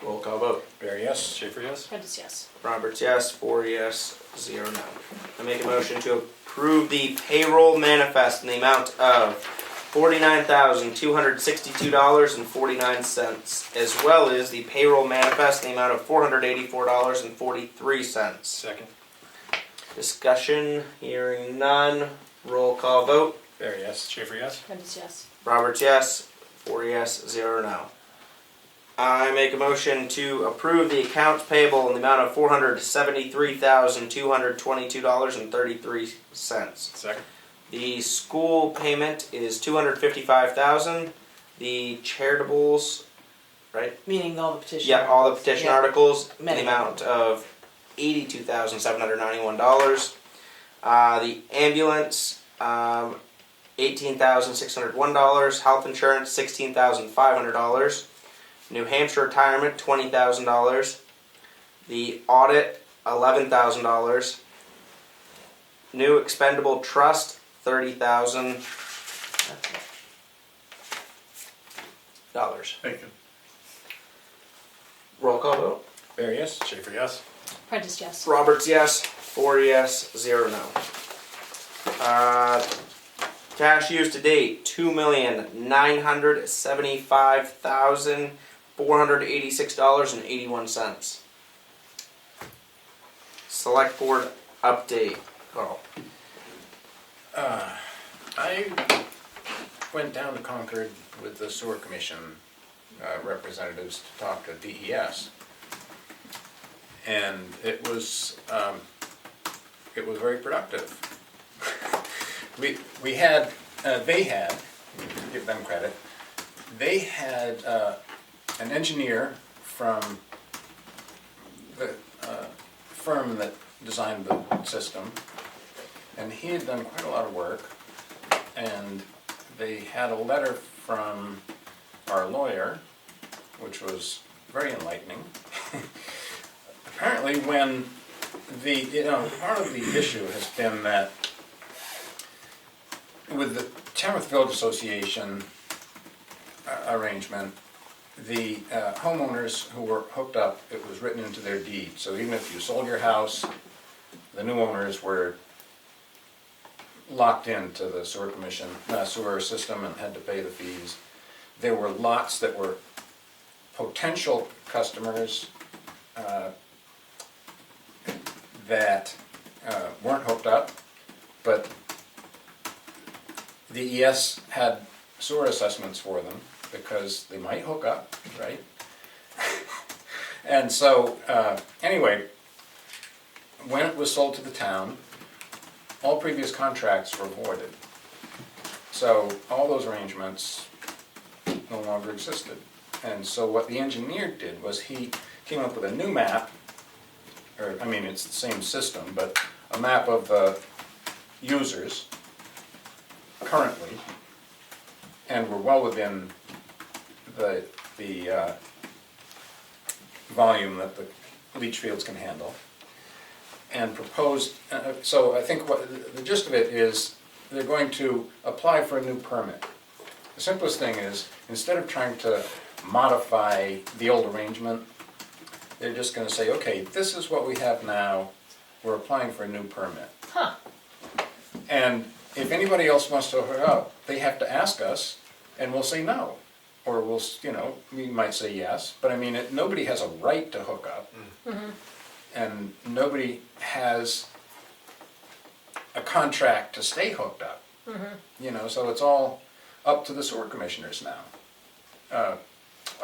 Roll call vote. Barry, yes? Schaefer, yes. Prentice, yes. Roberts, yes. 4 yes, 0 no. I make a motion to approve the payroll manifest in the amount of $49,262.49, as well as the payroll manifest in the amount of $484.43. Second. Discussion, hearing none. Roll call vote. Barry, yes? Schaefer, yes. Prentice, yes. Roberts, yes. 4 yes, 0 no. I make a motion to approve the accounts payable in the amount of $473,222.33. Second. The school payment is $255,000. The charitables, right? Meaning all the petition. Yeah, all the petition Yeah. articles in Many the of amount of $82,791. The ambulance, $18,601. Health insurance, $16,500. New Hampshire retirement, $20,000. The audit, $11,000. New expendable trust, $30,000. Thank you. Roll call vote. Barry, yes? Schaefer, yes. Prentice, yes. Roberts, yes. 4 yes, 0 no. Cash used to date, $2,975,486.81. Select board update. Carl. I went down to Concord with the sewer commission representatives to talk to DES. And it was very productive. We had, they had, give them credit, they had an engineer from the firm that designed the system, and he had done quite a lot of work, and they had a letter from our lawyer, which was very enlightening. Apparently when part of the issue has been that with the Tamworth Village Association arrangement, the homeowners who were hooked up, it was written into their deed. So even if you sold your house, the new owners were locked into the sewer system and had to pay the fees. There were lots that were potential customers that weren't hooked up, but the ES had sewer assessments for them because they might hook up, right? And so, anyway, when it was sold to the town, all previous contracts were voided. So all those arrangements no longer existed. And so what the engineer did was he came up with a new map, or I mean it's the same system, but a map of the users currently, and we're well within the volume that the leach fields can handle, and proposed, so I think what the gist of it is they're going to apply for a new permit. The simplest thing is, instead of trying to modify the old arrangement, they're just going to say, okay, this is what we have now, we're applying for a new permit. Huh. And if anybody else wants to hook up, they have to ask us, and we'll say no. Or we'll, we might say yes, but I mean, nobody has a right to hook up. Mm-hmm. And nobody has a contract to stay hooked up. Mm-hmm. So it's all up to the sewer commissioners now.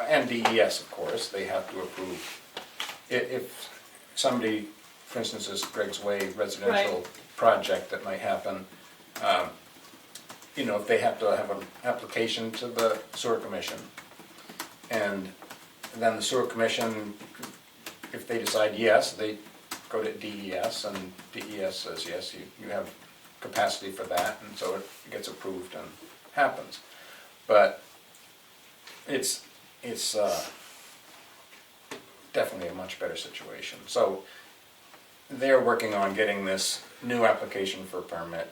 And DES, of course, they have to approve. If somebody, for instance, this Greg's Way residential project that might happen, if they have to have an application to the sewer commission, and then the sewer commission, if they decide yes, they go to DES, and DES says yes, you have capacity for that, and so it gets approved and happens. But it's definitely a much better situation. So they're working on getting this new application for a permit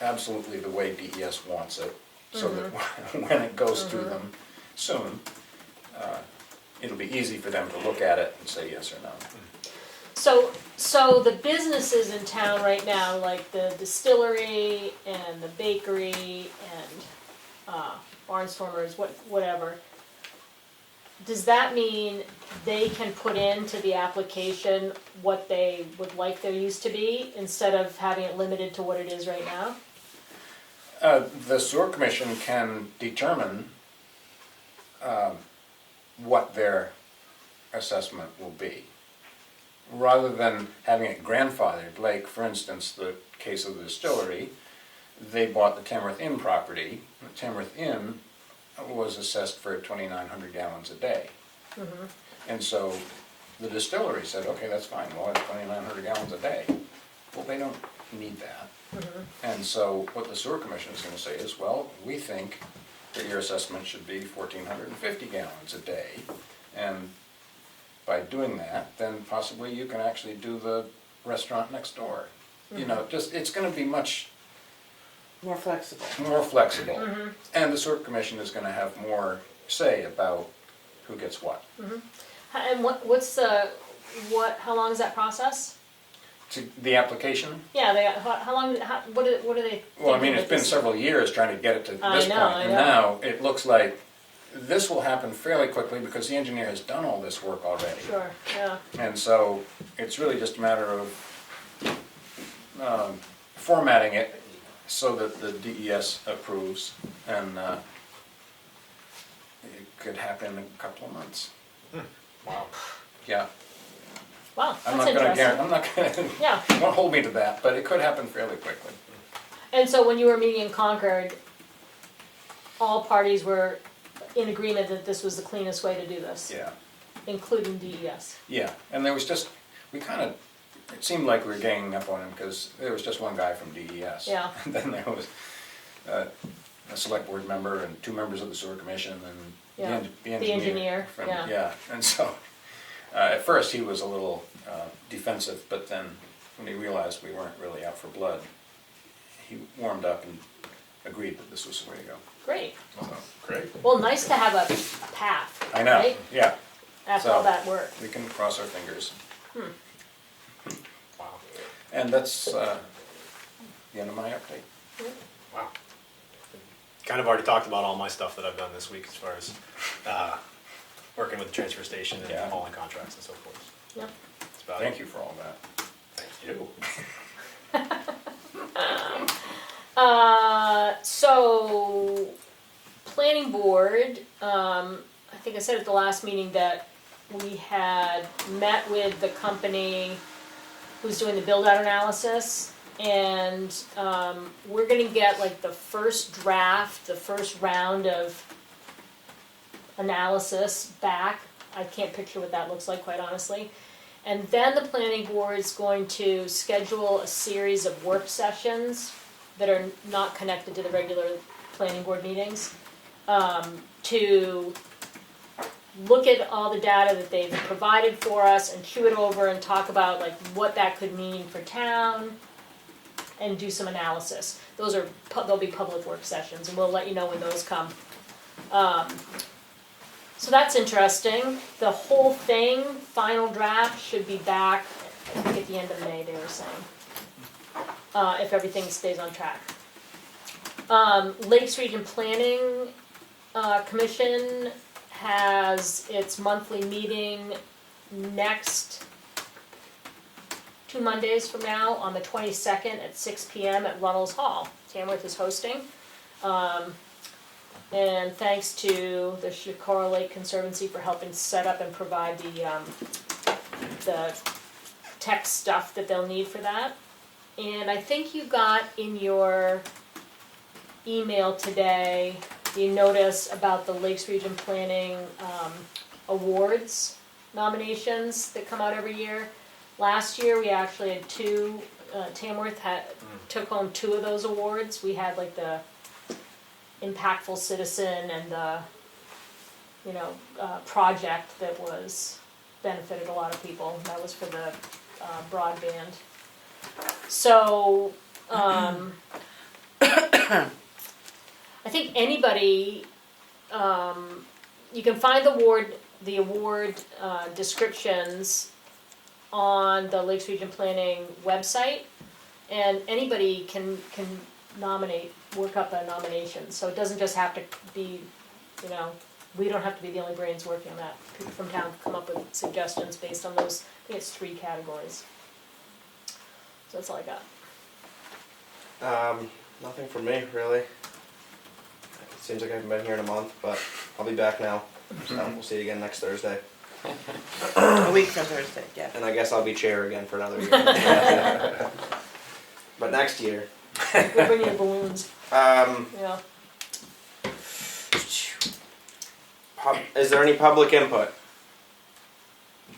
absolutely the way DES wants it, so that when it goes to them soon, it'll be easy for them to look at it and say yes or no. So the businesses in town right now, like the distillery and the bakery and barnstormers, whatever, does that mean they can put into the application what they would like their use to be instead of having it limited to what it is right now? The sewer commission can determine what their assessment will be, rather than having it grandfathered. Like, for instance, the case of the distillery, they bought the Tamworth Inn property. The Tamworth Inn was assessed for 2,900 gallons a day. Mm-hmm. And so the distillery said, okay, that's fine, we'll have 2,900 gallons a day. Well, they don't need that. Mm-hmm. And so what the sewer commission is going to say is, well, we think that your assessment should be 1,450 gallons a day. And by doing that, then possibly you can actually do the restaurant next door. Mm-hmm. It's going to be much More flexible. more flexible. Mm-hmm. And the sewer commission is going to have more say about who gets what. Mm-hmm. And how long is that process? To the application? Yeah, how long, what are they Well, I mean, thinking it's that been this- several years trying to get it to this I point. know, I And know. now, it looks like this will happen fairly quickly because the engineer has done all this work already. Sure, yeah, And so, it's really just a matter of formatting it so that the DES approves, and it could happen in a couple of months. Wow. Yeah, wow, I'm that's not gonna interesting. I'm not gonna, Yeah, don't hold me to that, but it could happen fairly quickly. and so when you were meeting in Concord, all parties were in agreement that this was the cleanest way to do this, Yeah. including DES. Yeah, and there was just, it seemed like we were ganging up on him because there was just one guy from DES. Yeah. And then there was a select board member and 2 members of the sewer commission and Yeah, the the engineer, from- yeah. Yeah, and so, at first he was a little defensive, but then when he realized we weren't really out for blood, he warmed up and agreed that this was the way to go. Great. So, great. Well, nice to have a path, I know, right? yeah, After So- all that work. we can cross our fingers. Wow. And that's the end of my update. Wow. Kind of already talked about all my stuff that I've done this week as far as working with the transfer station and Yeah. hauling contracts and so forth. Yep. That's about Thank it. you for all that. Thank you. So, planning board, I think I said at the last meeting that we had met with the company who's doing the build-out analysis, and we're gonna get like the first draft, the first round of analysis back. I can't picture what that looks like, quite honestly. And then the planning board's going to schedule a series of work sessions that are not connected to the regular planning board meetings, to look at all the data that they've provided for us and chew it over and talk about like what that could mean for town and do some analysis. They'll be public work sessions, and we'll let you know when those come. So that's interesting. The whole thing, final draft, should be back, I think at the end of May, they were saying, if everything stays on track. Lakes Region Planning Commission has its monthly meeting next 2 Mondays from now, on the 22nd at 6 PM at Runnels Hall. Tamworth is hosting. And thanks to the Shakora Lake Conservancy for helping set up and provide the tech stuff that they'll need for that. And I think you got in your email today the notice about the Lakes Region Planning awards nominations that come out every year. Last year, we actually had 2, Tamworth took home 2 of those awards. We had like the impactful citizen and the, project that was, benefited a lot of people. That was for the broadband. So, I think anybody, you can find the award descriptions on the Lakes Region Planning website, and anybody can nominate, work up a nomination. So it doesn't just have to be, we don't have to be the only brains working on that. People from town come up with suggestions based on those, I think it's 3 categories. So that's all I got. Nothing for me, really. It seems like I haven't been here in a month, but I'll be back now. So we'll see you again next Thursday. A week from Thursday, yeah. And I guess I'll be chair again for another year. But next year. We'll bring you the balloons, Um, yeah. is there any public input?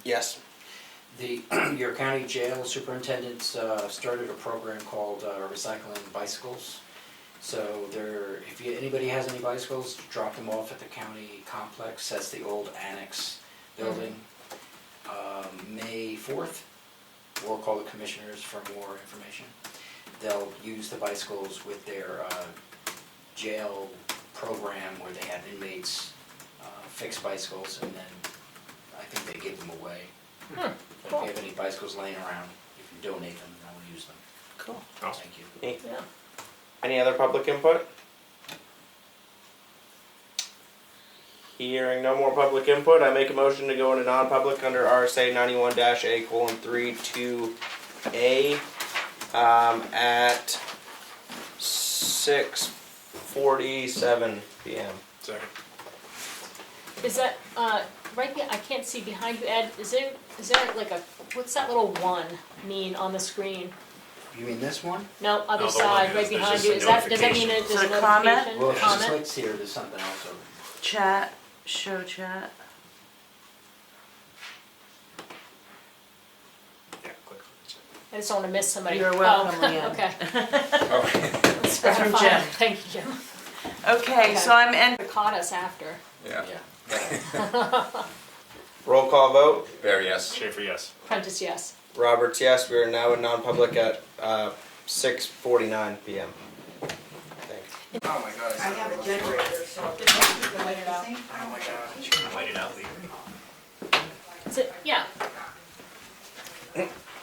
Yes. Your county jail superintendent started a program called Recycling Bicycles. So if anybody has any bicycles, drop them off at the county complex. That's the old annex building. May 4th, we'll call the commissioners for more information. They'll use the bicycles with their jail program where they have inmates fix bicycles, and then I think they give them away. But if you have any bicycles laying around, if donate them and I will use them. Cool. Awesome. Thank you. Yeah. Any other public input? Hearing no more public input, I make a motion to go into non-public under RSA 91-A:32A at 6:47 p.m. Second. Is that, right there, I can't see behind you, Ed, is there like a, what's that little one mean on the screen? You mean this one? No, other No, the one side, is- right there's behind just you, a is that, does that mean notification. there's a Is it a comment? notification? Well, if she just Comment? clicks here, there's something else over. Chat, show chat. Yeah, click. I just don't wanna miss somebody. You're welcome, Oh, Leanne. okay. Okay. That's That's from gratifying. Jim. Thank you, Jim. Okay, so I'm in. It caught us after. Yeah. Roll call vote. There, yes. Schaefer, yes. Prentice, yes. Roberts, yes. We are now in non-public at 6:49 p.m. Thanks. Oh my god. I have a generator, so. Light it out. Oh my god. You can light it out, Lee. Is it, yeah,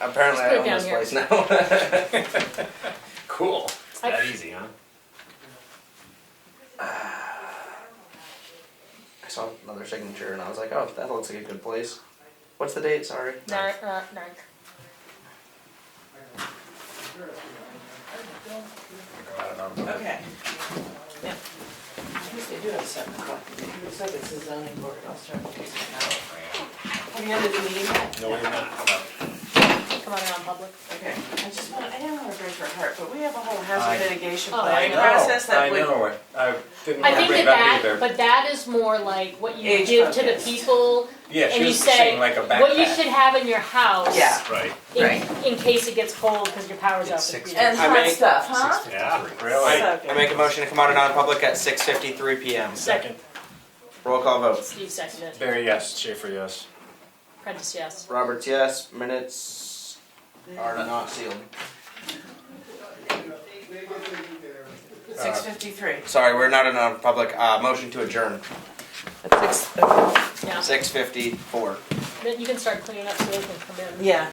Apparently Just I put it own down this here. place now. Cool. It's that I- easy, huh? I saw another signature and I was like, oh, that looks like a good place. What's the date? Sorry. Narc. I don't know. Okay. Yeah. I guess they do have 7 o'clock. It looks like it's the zoning board. I'll start with this now. Have you ended the meeting yet? No, we're not. No. Come on, around public. Okay. I didn't want to break your heart, but we have a whole hazard I- mitigation Oh, planning I know. process that I would. know it. I didn't I want to think bring that it up that, either. but that is more like what you Age give to the focused. people, Yeah, she and you was say, saying like a backpack. what you should have in your house. Yeah. Right. In case it gets cold, because your power's out. It's this 6. weekend. And I hot make- stuff, huh? Yeah, So really. good. I make a motion to come out of non-public at 6:53 p.m. Second, Roll call vote. Steve seconded. Barry, yes. Schaefer, yes. Prentice, yes. Roberts, yes. Minutes are not sealed. 6:53. Sorry, we're not in non-public. Motion to adjourn. At 6. Okay. Yeah. 6:54. Then you can start cleaning up so they can come in. Yeah.